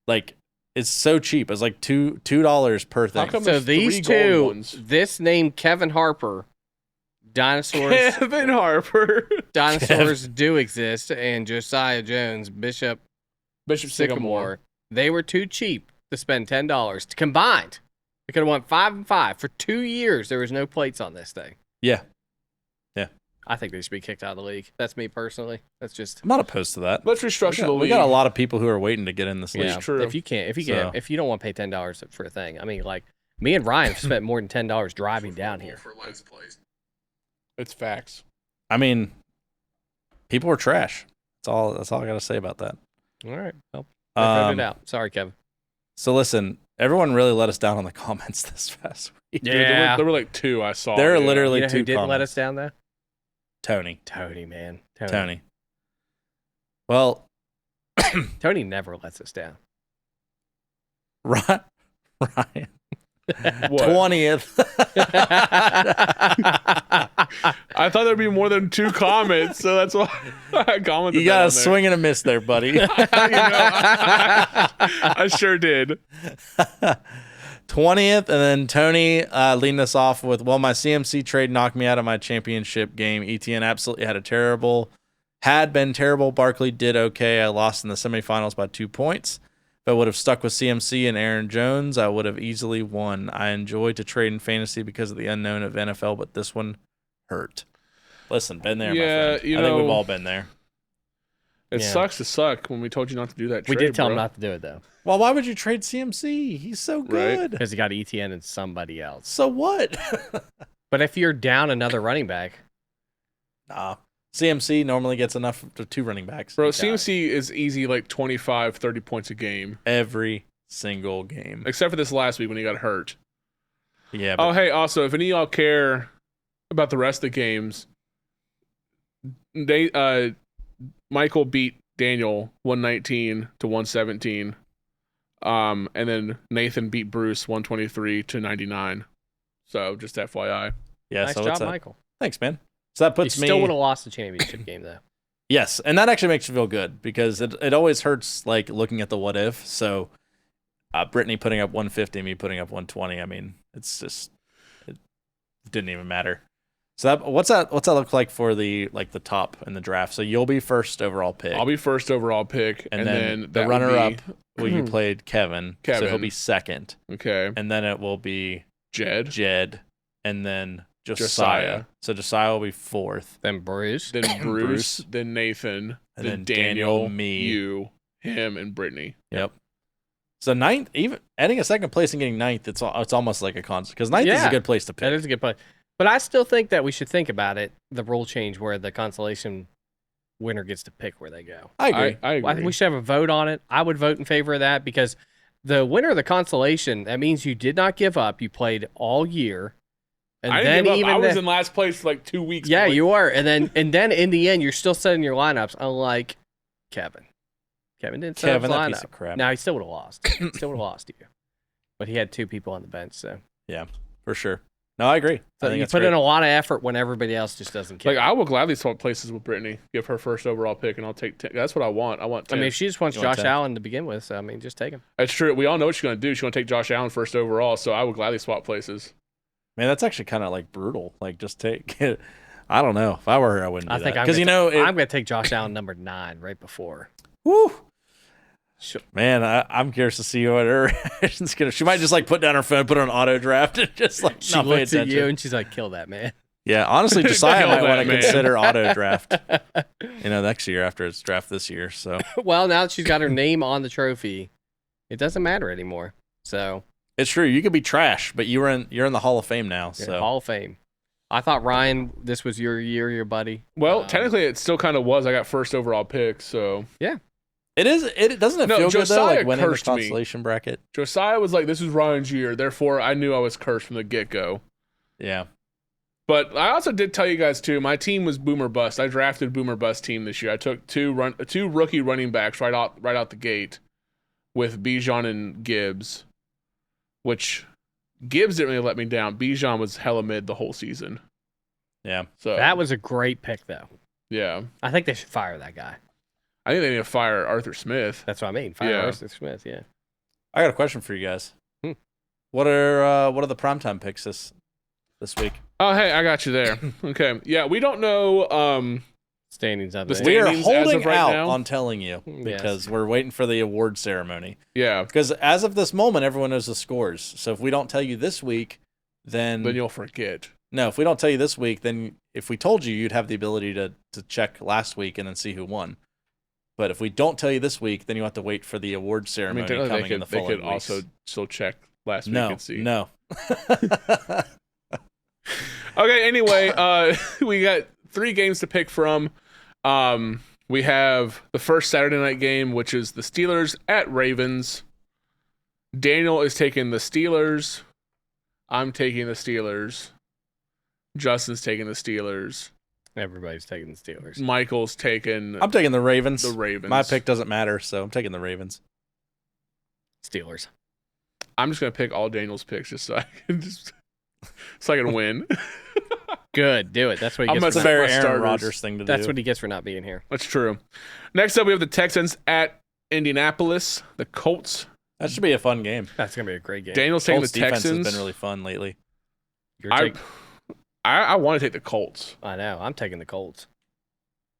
Like it's so cheap. It's like $2 per thing. come- So There's 3 these gold two, ones. this name Kevin Harper, dinosaurs Kevin Harper. dinosaurs do exist, and Josiah Jones, Bishop Bishop Sycamore, they were too cheap to spend $10 combined. They could have won 5 and 5 for 2 years. There was no plates on this thing. Yeah, I think they should be kicked out of the league. That's me personally. That's just I'm not opposed to that. Let's restructure the league. We got a lot of people who are waiting to get in this league. true. If you can't, So. if you don't want to pay $10 for a thing, I mean, like me and Ryan have spent more than $10 driving down here. It's facts. I mean, people are trash. That's all I got to say about that. All right, well, I figured Um, it out. Sorry, Kevin. So listen, everyone really let us down on the comments this past week. Dude, there were like 2 I saw. There are yeah. literally You know 2 who didn't let comments. us down though? Tony. Tony, man. Tony. Well, Tony never lets us down. Ryan. What? 20th. I thought there'd be more than 2 comments, so that's why I commented. You got that a on there. swing and a miss there, buddy. I sure did. 20th, and then Tony leading us off with, well, my CMC trade knocked me out of my championship game. ETN absolutely had been terrible. Barkley did okay. I lost in the semifinals by 2 points. If I would have stuck with CMC and Aaron Jones, I would have easily won. I enjoy to trade in fantasy because of the unknown of NFL, but this one hurt. Listen, been there, Yeah, my friend. you I think we've know- all been there. It Yeah. sucks to suck when we told you not to do that. We trade, did tell bro. him not to do it though, Well, why would you trade CMC? He's so Right. good. because he got ETN and somebody else. So what? But if you're down another running back, Nah. CMC normally gets enough for 2 running backs. Bro, CMC is easy like 25, 30 points a game, Every single game. except for this last week when he got hurt. Yeah. Oh, But hey, also, if any of y'all care about the rest of the games, Michael beat Daniel 119 to 117. And then Nathan beat Bruce 123 to 99. So just FYI. yeah. nice so job, what's that? Michael. Thanks, man. So that You puts me. still would have lost the championship game though. Yes, and that actually makes you feel good because it always hurts like looking at the what if. So, Brittany putting up 150, me putting up 120. I mean, it's just it didn't even matter. So what's that look like for the top in the draft? So you'll be first overall pick. I'll be first overall pick, and then the that would runner up. be Well, you played Kevin, so he'll Kevin. be second, Okay. and then it will be Jed. and then Josiah. Josiah. So Josiah will be fourth, Then Bruce. Then Bruce. Then Nathan. and then then Daniel, me. you, him, and Brittany. Yep. So ninth, even adding a second place and getting ninth, it's almost like a constant because ninth is a good place to pick. That is a good play. But I still think that we should think about it, the rule change where the consolation winner gets to pick where they go. I agree. I agree. I think we should have a vote on it. I would vote in favor of that because the winner of the consolation, that means you did not give up. You played all year. And I then didn't give up. even I was in last place for like 2 weeks. Yeah, before. you were. And then in the end, you're still setting your lineups, unlike Kevin. Kevin didn't set up his That lineup. piece of crap. Now he still would have lost. Still would have lost to you. But he had 2 people on the bench, so. Yeah, for sure. No, I agree. So I think you that's put great. in a lot of effort when everybody else just doesn't care. Like I will gladly swap places with Brittany, give her first overall pick, and I'll take 10. That's what I want. I want 10. I mean, if she just wants You want Josh 10? Allen to begin with, so I mean, just take him. That's true. We all know what she's gonna do. She's gonna take Josh Allen first overall. So I will gladly swap places. Man, that's actually kind of like brutal. Like, just take it. I don't know. If I were her, I wouldn't do I think that. I'm Because, I'm going to take Josh Allen number 9 right before. whew, Sure. man, I'm curious to see what her reaction's gonna. She might just like put down her phone, put it on auto draft, and just like She not pay looks at attention. you and she's like, kill that man. Yeah, honestly, Josiah Hell might want that, to man. consider auto draft. Next year after its draft this year. So Well, now that she's got her name on the trophy, it doesn't matter anymore. So, it's true. You could be trash, but you're in the Hall of Fame now. you're So Hall of Fame. I thought, Ryan, this was your year, your buddy. Well, technically, it still kind of was. I got first overall pick. So it is. It doesn't No, feel good though. Josiah Like winning the cursed me. consolation bracket. Josiah was like, "This is Ryan's year." Therefore, I knew I was cursed from the get go. Yeah. But I also did tell you guys too. My team was boomer bust. I drafted boomer bust team this year. I took two rookie running backs right out the gate, with Bijan and Gibbs, which Gibbs didn't really let me down. Bijan was hella mid the whole season. Yeah. So That was a great pick, though. yeah. I think they should fire that guy. I think they need to fire Arthur Smith. That's what I mean. Fire Yeah. Arthur Smith, yeah. I got a question for you guys. Hmm. What are the primetime picks this week? Oh, hey, I got you there. Okay. Yeah, we don't know. Standings of The it. We are standings as of holding right out now? on telling you because we're waiting for the award ceremony. Yeah. Because as of this moment, everyone knows the scores. So if we don't tell you this week, then Then you'll forget. no. If we don't tell you this week, then if we told you, you'd have the ability to check last week and then see who won. But if we don't tell you this week, then you have to wait for the award I ceremony mean, technically coming in the they following could weeks. also still check last week no, and see. no. Okay, anyway, we got 3 games to pick from. We have the first Saturday night game, which is the Steelers at Ravens. Daniel is taking the Steelers. I'm taking the Steelers. Justin's taking the Steelers. Everybody's taking the Steelers. Michael's taking I'm taking the Ravens. the Ravens. My pick doesn't matter, so I'm taking the Ravens. Steelers. I'm just gonna pick all Daniel's picks just so I can win. Good. Do it. That's what he I'm gets gonna for It's a not, say- very my Aaron starters. Rodgers thing to do. That's what he gets for not being here. That's true. Next up, we have the Texans at Indianapolis. The Colts. That should be a fun game. That's going to be a great game. Daniel's taking Colts the defense Texans. has been really fun lately. You're I taking- want to take the Colts. I know. I'm taking the Colts.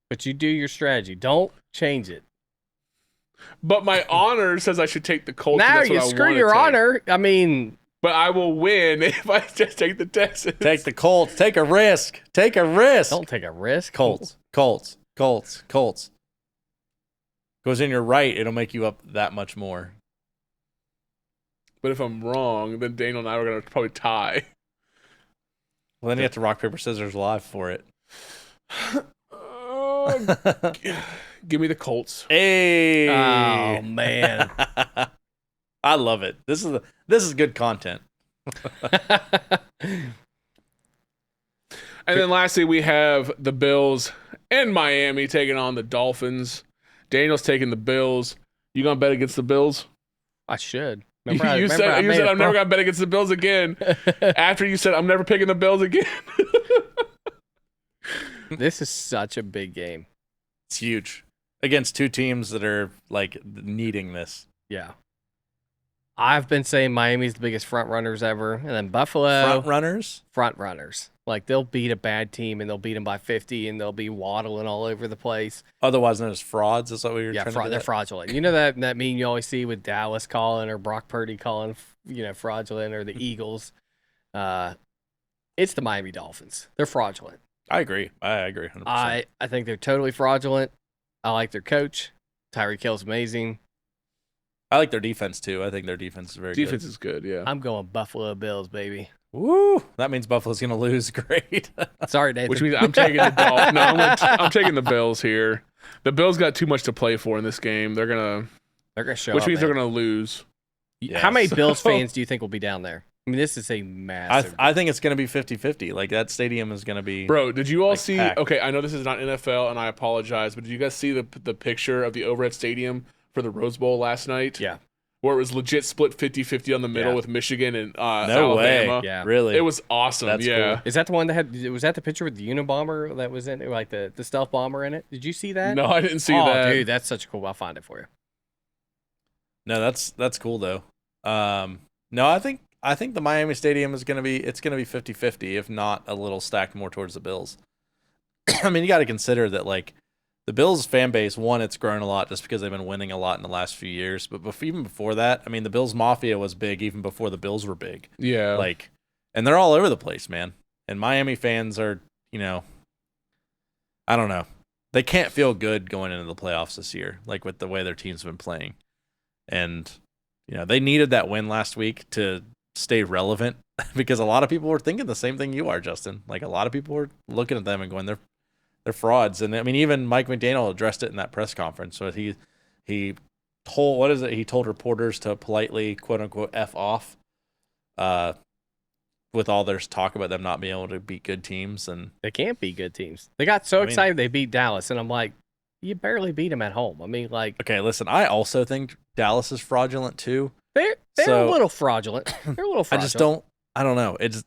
But you do your strategy. Don't change it. But my honor says I should take the Colts. Now That's what you I screw wanna your take. honor. I mean, But I will win if I just take the Texans. Take the Colts. Take a risk. Take a risk. don't take a risk. Colts. Colts. Colts. Colts. Goes in your right, it'll make you up that much more. But if I'm wrong, then Daniel and I are going to probably tie. Well, then you have to rock, paper, scissors live for it. Give me the Colts. Hey. Oh, man. I love it. This is good content. And then lastly, we have the Bills in Miami taking on the Dolphins. Daniel's taking the Bills. You going to bet against the Bills? I should. You said I'm never going to bet against the Bills again. After you said I'm never picking the Bills again. This is such a big game. It's huge. Against two teams that are like needing this. Yeah. I've been saying Miami's the biggest front runners ever, and then Buffalo Front runners? front runners. Like they'll beat a bad team and they'll beat them by 50 and they'll be waddling all over the place. Otherwise known as frauds. Is that what you're trying to get They're at? fraudulent. You know that meme you always see with Dallas calling or Brock Purdy calling, fraudulent, or the Eagles. It's the Miami Dolphins. They're fraudulent. I agree. I agree 100%. I think they're totally fraudulent. I like their coach. Tyreek Hill's amazing. I like their defense too. I think their defense is very good. Defense is good, yeah. I'm going Buffalo Bills, baby. Woo! That means Buffalo's gonna lose. Great. Sorry, Nathan. Which means I'm taking the Dolphins. No, I'm taking the Bills here. The Bills got too much to play for in this game. They're gonna show which up, means man. they're gonna lose. How many Bills fans do you think will be down there? I mean, this is a massive. I think it's gonna be 50-50. Like that stadium is gonna be. Bro, did you all like, see? packed. Okay, I know this is not NFL, and I apologize, but did you guys see the picture of the overhead stadium for the Rose Bowl last night? Yeah. Where it was legit split 50-50 on the middle with Michigan and No Alabama. way. Yeah. Really? It was awesome. That's yeah. cool. Is that the one that was that the picture with the Unabomber that was in it, like the stealth bomber in it? Did you see that? No, I didn't see oh, that. dude, that's such a cool. I'll find it for you. No, that's cool though. No, I think the Miami Stadium is gonna be 50-50, if not a little stacked more towards the Bills. I mean, you got to consider that like the Bills fan base, one, it's grown a lot just because they've been winning a lot in the last few years. But even before that, I mean, the Bills Mafia was big even before the Bills were big. Yeah. Like, and they're all over the place, man. And Miami fans are, I don't know. They can't feel good going into the playoffs this year, like with the way their team's been playing. And, they needed that win last week to stay relevant because a lot of people were thinking the same thing you are, Justin. Like a lot of people were looking at them and going, they're frauds. And I mean, even Mike McDaniel addressed it in that press conference. So he told, he told reporters to politely, quote unquote, F off, with all their talk about them not being able to beat good teams. And They can't beat good teams. They got so excited they beat Dallas, and I'm like, you barely beat them at home. I mean, like, okay, listen, I also think Dallas is fraudulent too. they're a little fraudulent. They're a little fraudulent. I don't know. It's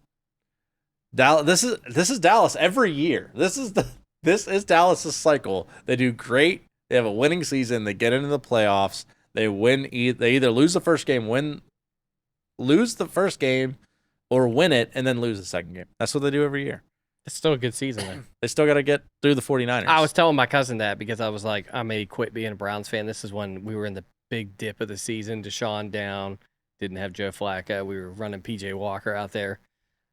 Dallas. This is Dallas every year. This is Dallas's cycle. They do great. They have a winning season. They get into the playoffs. They win. They either lose the first game, lose the first game, or win it and then lose the second game. That's what they do every year. It's still a good season there. They still got to get through the 49ers. I was telling my cousin that because I was like, I may quit being a Browns fan. This is when we were in the big dip of the season. Deshaun down, didn't have Joe Flacco. We were running PJ Walker out there.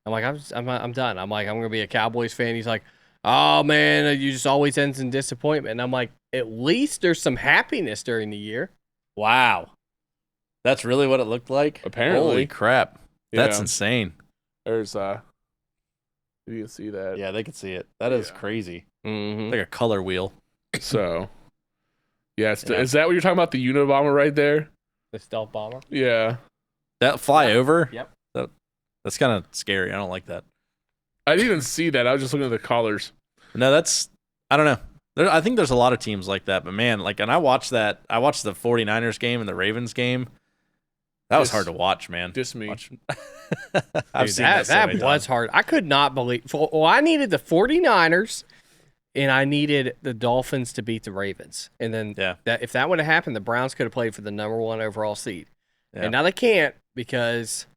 I'm like, I'm done. I'm like, I'm gonna be a Cowboys fan. He's like, oh man, you just always ends in disappointment. And I'm like, at least there's some happiness during the year. Wow, that's really what it looked like. Apparently. Holy crap, that's Yeah. insane. There's you can see that. Yeah, they can see it. That is Yeah. crazy. Mm-hmm. Like a color wheel. So, yeah, Yeah. is that what you're talking about? The Unabomber right there? The stealth bomber. Yeah. That fly over. Yep. That's kind of scary. I don't like that. I didn't even see that. I was just looking at the colors. No, I don't know. I think there's a lot of teams like that, but man, and I watched the 49ers game and the Ravens game. That was hard to watch, man. Just me. I've Dude, seen that so many was times. hard. I could not believe. Well, I needed the 49ers, and I needed the Dolphins to beat the Ravens. And then if that would have happened, the Browns could have played for the #1 overall seed. Yeah. And now they can't because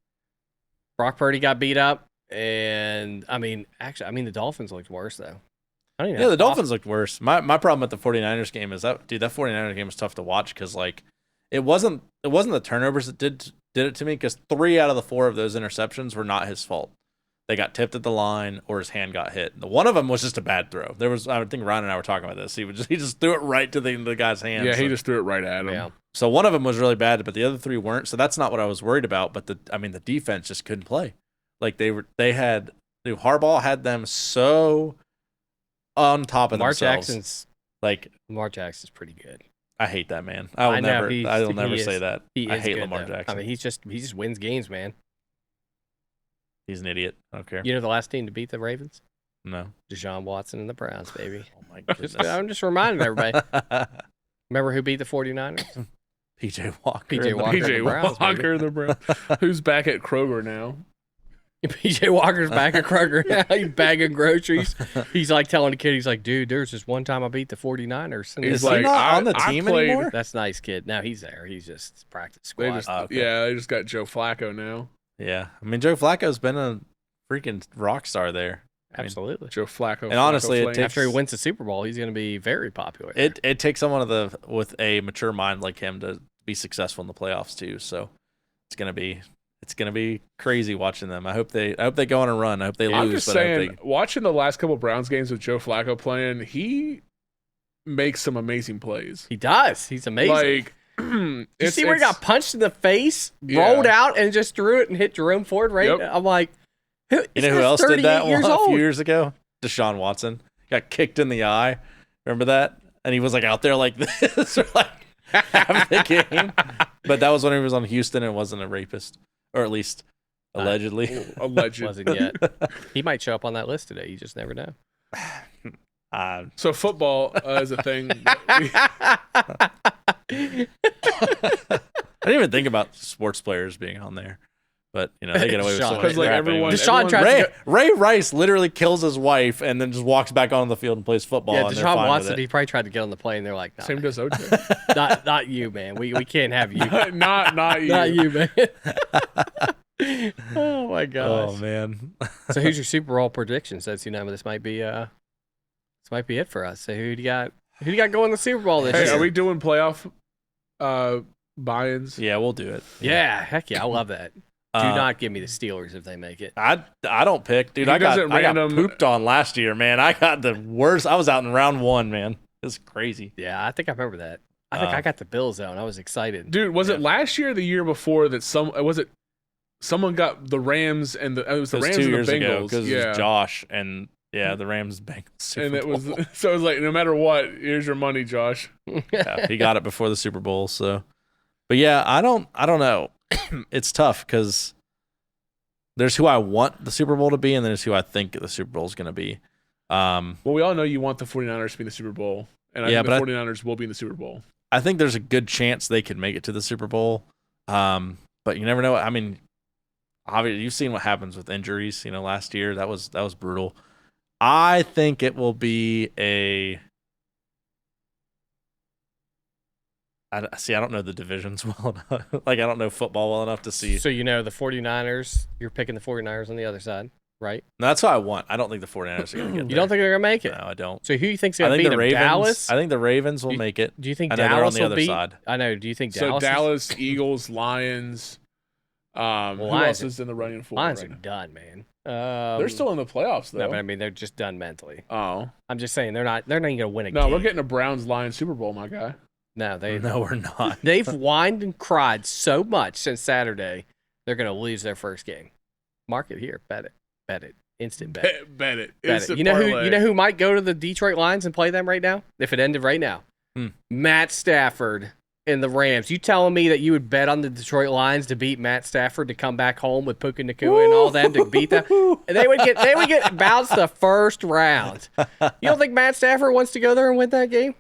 Brock Purdy got beat up. And the Dolphins looked worse though. I don't even know The Dolphins looked worse. My problem with the 49ers game is that 49ers game was tough to watch because it wasn't the turnovers that did it to me, because 3 out of the 4 of those interceptions were not his fault. They got tipped at the line or his hand got hit. The one of them was just a bad throw. I think Ryan and I were talking about this. He just threw it right to the guy's hand. Yeah, he just threw it right at him. Yeah. So one of them was really bad, but the other 3 weren't. So that's not what I was worried about. But the defense just couldn't play. Like Harbaugh had them so on top of themselves. Lamar Jackson's pretty good. I hate that man. I'll never is. say that. He I is hate good, Lamar though. Jackson. I mean, he just wins games, man. He's an idiot. I don't care. You know the last team to beat the Ravens? No. Deshaun Watson and the Browns, baby. Oh my goodness. I'm just reminding everybody. Remember who beat the 49ers? PJ Walker. PJ Walker. PJ the Browns, Walker, the Browns. Who's back at Kroger now? PJ Walker's back at Kroger. He's bagging groceries. He's like telling the kid, he's like, dude, there's this one time I beat the 49ers. And He's Is like, he not I- on the I team played- anymore? that's nice, kid. Now he's there. He's just practice They squad. just okay. they just got Joe Flacco now. Yeah. I mean, Joe Flacco's been a freaking rock star there. Absolutely. Joe Flacco. And honestly, it Flame. takes- After he wins the Super Bowl, he's going to be very popular. It takes someone with a mature mind like him to be successful in the playoffs too. So it's gonna be crazy watching them. I hope they go on a run. I hope they lose. I'm just but I hope saying, watching the last couple Browns games with Joe Flacco playing, he makes some amazing plays. He does. He's amazing. Like, you see where he got punched in the face, rolled out, and just threw it and hit Jerome Ford right? Yep. I'm like, you know who else did that a few old. years ago? Deshaun Watson got kicked in the eye. Remember that? And he was like out there like this for like half the game. But that was when he was on Houston and wasn't a rapist, or at least allegedly. Alleged. Wasn't yet. He might show up on that list today. You just never know. So football is a thing. I didn't even think about sports players being on there, but they get away with so much Because like crap everyone, anyway. Deshaun tries to Ray Rice literally kills his wife and then just walks back on the field and plays football. Yeah, and they're Deshaun fine Watson, with it. he probably tried to get on the plane. They're like, same nah, does OJ. not you, man. We can't have you. not you. Not you, man. Oh my gosh. Oh man. So who's your Super Bowl prediction? Since this might be it for us. So who do you got? Who do you got going to the Super Bowl this Hey, year? are we doing playoff buy-ins? Yeah, we'll do it. Yeah, heck yeah, I love that. Do Uh, not give me the Steelers if they make it. I don't pick, dude. He I got doesn't pooped on last year, man. I got the worst. I was out in round 1, man. It was crazy. Yeah, I think I remember that. I think I got the Bills though, and I was excited. Dude, was it last year or the year before that someone got the Rams and it was the Rams 2 and the years ago Bengals? because it was Josh and the Rams Bengals Super And it was Bowl. so it was like, no matter what, here's your money, Josh. Yeah, he got it before the Super Bowl. So, but yeah, I don't know. It's tough because there's who I want the Super Bowl to be, and there's who I think the Super Bowl is going to be. Well, we all know you want the 49ers to be in the Super Bowl, and I think the 49ers will be in the Super Bowl. I think there's a good chance they could make it to the Super Bowl, but you never know. I mean, obviously, you've seen what happens with injuries. Last year that was brutal. I think it will be I don't know the divisions well enough. Like, I don't know football well enough to see. So the 49ers, you're picking the 49ers on the other side, right? No, that's what I want. I don't think the 49ers are going to get there. You don't think they're going to make it? No, I don't. So who do you think's I going to think beat the them? Ravens. Dallas? I think the Ravens will make it. Do you think I know they're Dallas on the will other beat? side. I know. Do you think So Dallas? Dallas, Eagles, Lions. Who Lions else is in the running for? Lions right are now? done, man. They're still in the playoffs though. No, but I mean they're just done mentally. Oh I'm just saying they're not even going to win a no, game. we're getting a Browns Lions Super Bowl, my guy. No, No, we're not. they've whined and cried so much since Saturday. They're going to lose their first game. Mark it here. Bet it. Instant bet. Bet it. Bet it. Instant You know parlay. who might go to the Detroit Lions and play them right now? If it ended right now, Matt Stafford and the Rams. You telling me that you would bet on the Detroit Lions to beat Matt Stafford to come back home with Puka Nacua and all them to beat them? And they would get bounced the first round. You don't think Matt Stafford wants to go there and win that game?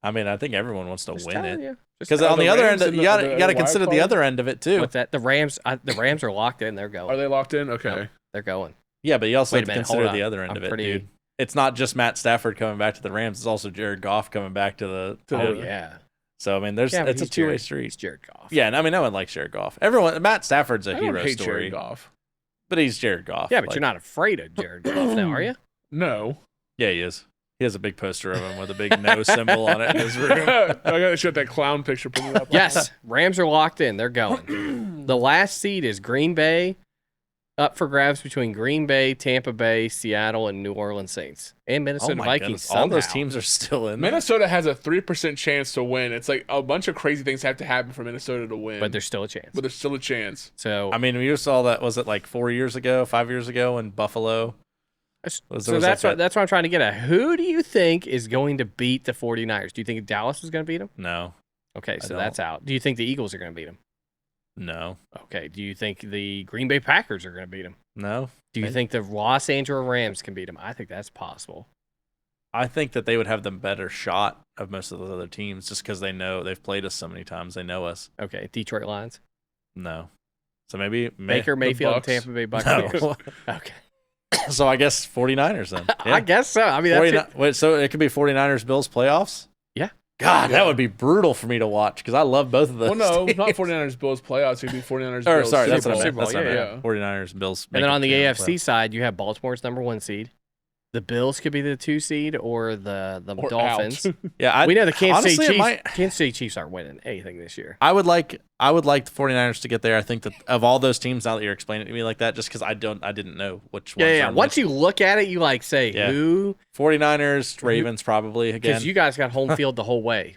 I mean, I think everyone wants to Just win telling it. you. Just Because telling on the the other Rams end, in you the got to wild consider the card? other end of it you. too. What's that? The Rams are locked in. They're going. Are they locked in? Okay. They're going. Yeah, but you also Wait have a to minute, consider hold the on. other end I'm of it, pretty- dude. It's not just Matt Stafford coming back to the Rams; it's also Jared Goff coming back to the. Oh yeah. So I mean, Yeah, but it's a he's two-way Jared- street. He's Jared Goff. Yeah, and I mean, no one likes Jared Goff. Matt Stafford's a I don't hero hate story, Jared Goff. but he's Jared Goff. Yeah, but Like, you're not afraid of Jared Goff now, are you? No. Yeah, he is. He has a big poster of him with a big no symbol on it in his room. I gotta shut that clown picture. Put it up. Yes, Rams are locked in. They're going. The last seed is Green Bay, up for grabs between Green Bay, Tampa Bay, Seattle, and New Orleans Saints, and Minnesota Vikings. goodness, all those somehow. teams are still in there. Minnesota has a 3% chance to win. It's like a bunch of crazy things have to happen for Minnesota to win. but there's still a chance. But there's still a chance. So I mean, we saw that. Was it like 5 years ago in Buffalo? that's what I'm trying to get at. Who do you think is going to beat the 49ers? Do you think Dallas is going to beat them? No, Okay, so don't. that's out. Do you think the Eagles are going to beat them? no, Okay. Do you think the Green Bay Packers are going to beat them? no. Do you think the Los Angeles Rams can beat them? I think that's possible. I think that they would have the better shot of most of those other teams just because they've played us so many times. They know us. Okay, Detroit Lions. No. So maybe Baker Mayfield and Bucs. Tampa Bay Buccaneers. No. Okay. So I guess 49ers then. Yeah. I guess so. I mean, that's it. Wait, so it could be 49ers Bills playoffs? Yeah. God, that would be brutal for me to watch because I love both of those. Well, no, teams. not 49ers Bills playoffs. It'd be 49ers Or Bills. sorry, that's Super what I Bowl. meant. That's what I Yeah, meant. 49ers, Bills. And then on the make it AFC to side, you have Baltimore's number 1 seed. The Bills could be the 2 seed, or the Or Dolphins. out. Yeah, We know the Kansas honestly, City it might- Chiefs. Kansas City Chiefs aren't winning anything this year. I would like the 49ers to get there. I think that of all those teams, now that you're explaining it to me like that, just because I didn't know which ones. Yeah. are Once you look at it, you like say Yeah. who, 49ers, Ravens probably again. because you guys got home field the whole way.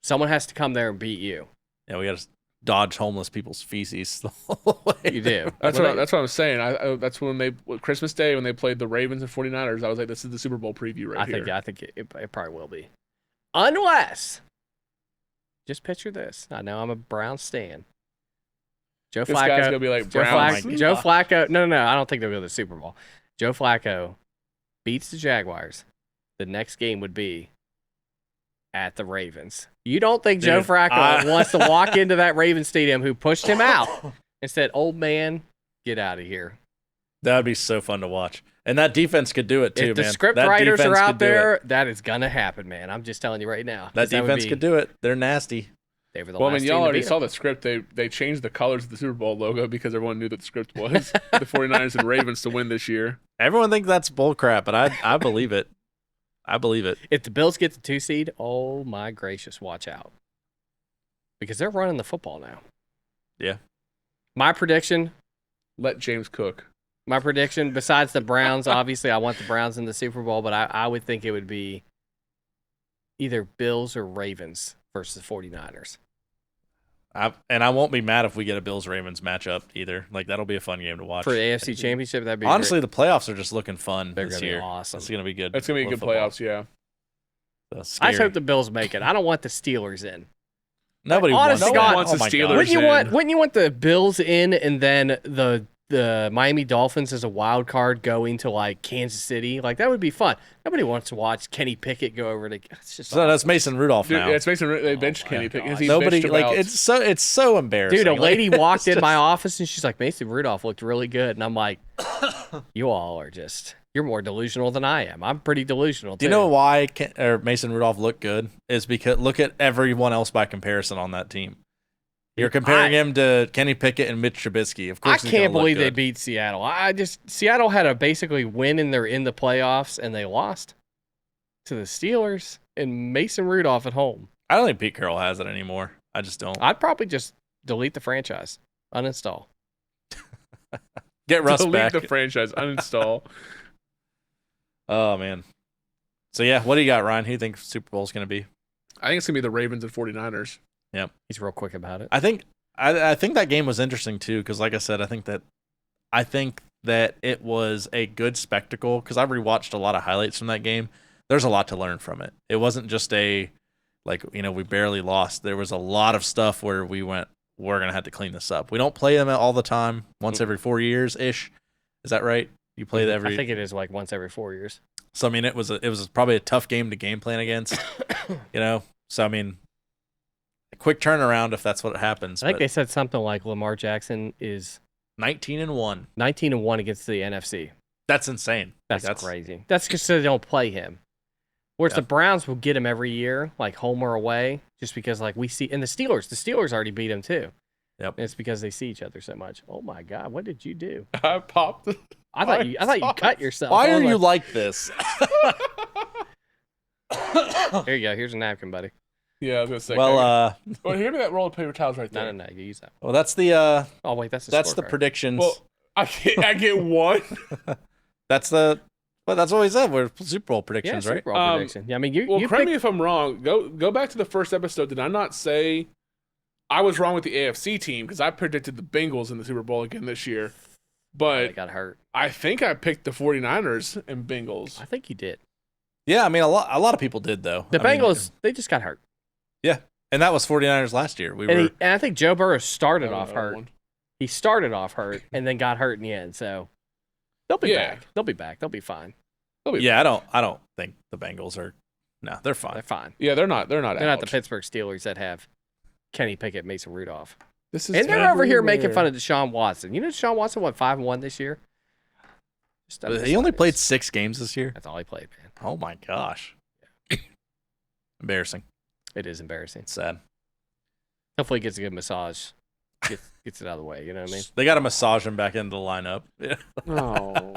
Someone has to come there and beat you. Yeah, we got to dodge homeless people's feces the whole way. You do. That's what I'm saying. That's when Christmas Day when they played the Ravens and 49ers. I was like, this is the Super Bowl preview right here. I think it probably will be, unless. Just picture this. I know I'm a Browns stan. Joe This Flacco. guy's gonna be like Joe Browns. Flacco. Joe Flacco. No. I don't think they'll go to the Super Bowl. Joe Flacco beats the Jaguars. The next game would be at the Ravens. You don't think Joe Dude, Flacco wants to walk into that Ravens stadium who pushed him out and said, "Old man, get out of here." That would be so fun to watch. And that defense could do it too, If the man. script That writers defense are could out do it. there, that is gonna happen, man. I'm just telling you right now. That defense could do it. They're nasty. They were the Well, I last mean, team y'all to already beat saw them. the script. They changed the colors of the Super Bowl logo because everyone knew that the script was the 49ers and Ravens to win this year. Everyone thinks that's bullcrap, but I believe it. I believe it. If the Bills get the 2 seed, oh my gracious, watch out. Because they're running the football now. Yeah. My prediction, Let James cook. besides the Browns, obviously I want the Browns in the Super Bowl, but I would think it would be either Bills or Ravens versus 49ers. And I won't be mad if we get a Bills-Ravens matchup either. Like, that'll be a fun game to watch. For the AFC Championship, that'd be Honestly, the playoffs are just looking fun They're this gonna be year. awesome. It's going to be good. It's gonna be good football. playoffs. Yeah. So I just scary. hope the Bills make it. I don't want the Steelers in. Nobody Honest wants, to God- wants the my Steelers God. Wouldn't you want the Bills in and then the Miami Dolphins as a wild card going to like Kansas City? Like that would be fun. Nobody wants to watch Kenny Pickett go over to. It's just So that's Mason Rudolph Dude, now. it's basically they benched my Kenny Pickett. gosh. He Nobody bitched like about- it's so embarrassing. dude. A Like, lady walked it's in my just- office and she's like, Mason Rudolph looked really good, and I'm like, you all are just. You're more delusional than I am. I'm pretty delusional. Do you know why Mason Rudolph looked good? Is because look at everyone else by comparison on that team. You're comparing him to Kenny Pickett and Mitch Trubisky. Of I course, he's can't gonna look believe they good. beat Seattle. Seattle had a basically win and they're in the playoffs and they lost to the Steelers and Mason Rudolph at home. I don't think Pete Carroll has it anymore. I just don't. I'd probably just delete the franchise, uninstall. Get Russ delete back. the franchise, uninstall. Oh man. So yeah, what do you got, Ryan? Who do you think Super Bowl's going to be? I think it's gonna be the Ravens and 49ers. He's real quick about it. I think that game was interesting too because, like I said, I think that it was a good spectacle because I rewatched a lot of highlights from that game. There's a lot to learn from it. It wasn't just we barely lost. There was a lot of stuff where we went, we're gonna have to clean this up. We don't play them all the time. Once every 4 years ish. Is that right? You play every. I think it is like once every 4 years. So I mean, it was probably a tough game to game plan against. So I mean. Quick turnaround if that's what happens. I think they said something like Lamar Jackson is 19-1. 19-1 against the NFC. That's insane. That's crazy. That's because they don't play him. Whereas the Browns will get him every year, like home or away, just because like we see. And the Steelers already beat him too. Yep. And it's because they see each other so much. Oh my God, what did you do? I popped. I thought you cut yourself. Why I are was you like, like this? Here you go. Here's a napkin, buddy. Yeah, I was gonna say. Well, well, give me that roll of paper towels right there. No, you use that. well, that's the Oh wait, that's the scorecard. predictions. Well, I get one. That's what we said. We're Super Bowl yeah, predictions, Super right? Bowl prediction. Yeah, I mean, you Well, you correct picked, me if I'm wrong. Go back to the first episode. Did I not say I was wrong with the AFC team because I predicted the Bengals in the Super Bowl again this year? they But got hurt. I think I picked the 49ers and Bengals. I think you did. Yeah, I mean a lot of people did though. The I mean, Bengals, they just got hurt. yeah, and that was 49ers last year. And I think Joe Burrow started Oh, off that hurt. one. He started off hurt and then got hurt in the end. So they'll be Yeah. back. They'll be back. They'll be fine. yeah, I don't think the Bengals are. No, they're fine. They're fine. Yeah, they're not. They're not. They're not out. the Pittsburgh Steelers that have Kenny Pickett, Mason Rudolph. This is And they're over here making everywhere. fun of Deshaun Watson. You know Deshaun Watson won 5-1 this year? He only played 6 games this year. That's all he played, man. Oh my gosh. Embarrassing. It is embarrassing. It's sad. Hopefully, he gets a good massage. Gets it out of the way. You know what I mean? They got to massage him back into the lineup. Yeah. Oh.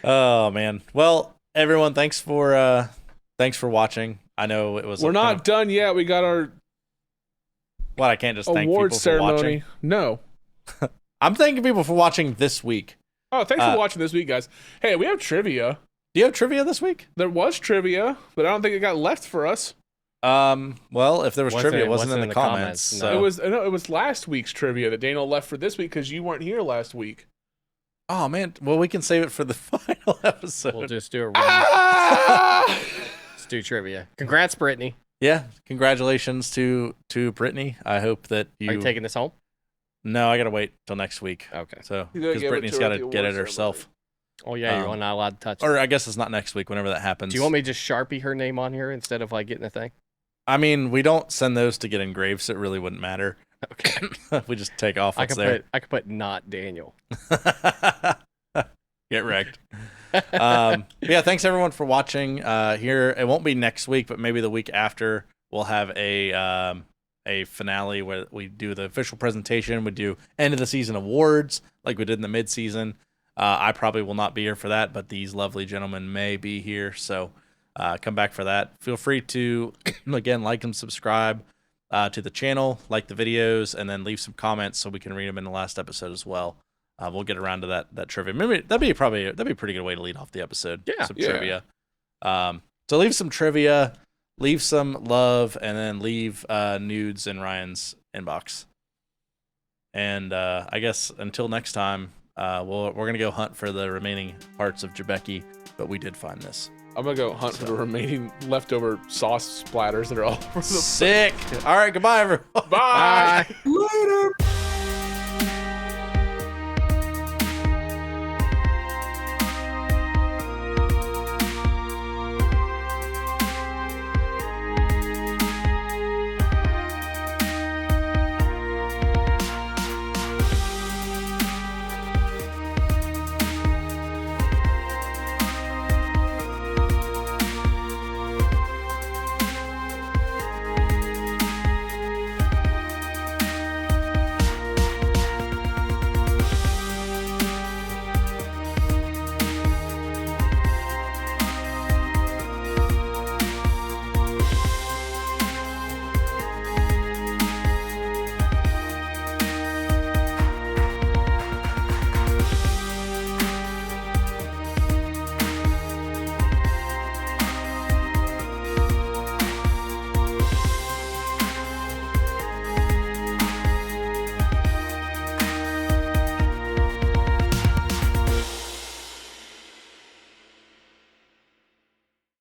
Oh man. Well, everyone, thanks for watching. I know it was. We're not done yet. We got our What? I can't just thank award people for watching. ceremony. No. I'm thanking people for watching this week. Oh, thanks for watching this week, guys. Hey, we have trivia. Do you have trivia this week? There was trivia, but I don't think it got left for us. Well, if there was trivia, it wasn't in the comments. No. So. It was last week's trivia that Daniel left for this week because you weren't here last week. Oh man. Well, we can save it for the final episode. We'll just do it. Ah! Let's do trivia. Congrats, Brittany. Yeah. Congratulations to Brittany. I hope that Are you taking this home? No, I gotta wait till next week. Okay. So You gotta because give it Brittany's to her got at to the get it award herself. Oh yeah, you're not allowed to touch it. Or I guess it's not next week. Whenever that happens. Do you want me to just Sharpie her name on here instead of like getting a thing? I mean, we don't send those to get engraved, so it really wouldn't matter. Okay. We just take off I what's could there. put not Daniel. Get wrecked. Yeah, thanks everyone for watching. Here, it won't be next week, but maybe the week after we'll have a finale where we do the official presentation. We do end of the season awards like we did in the mid season. I probably will not be here for that, but these lovely gentlemen may be here. So come back for that. Feel free to again like and subscribe to the channel, like the videos, and then leave some comments so we can read them in the last episode as well. We'll get around to that trivia. Maybe that'd be a pretty good way to lead off the episode. Yeah. Some trivia. So leave some trivia, leave some love, and then leave nudes in Ryan's inbox. And I guess until next time, we're gonna go hunt for the remaining parts of Jebeki, but we did find this. I'm gonna go hunt for the remaining leftover sauce splatters that are all over the Sick. All right, goodbye, everyone. Bye. Bye. Later.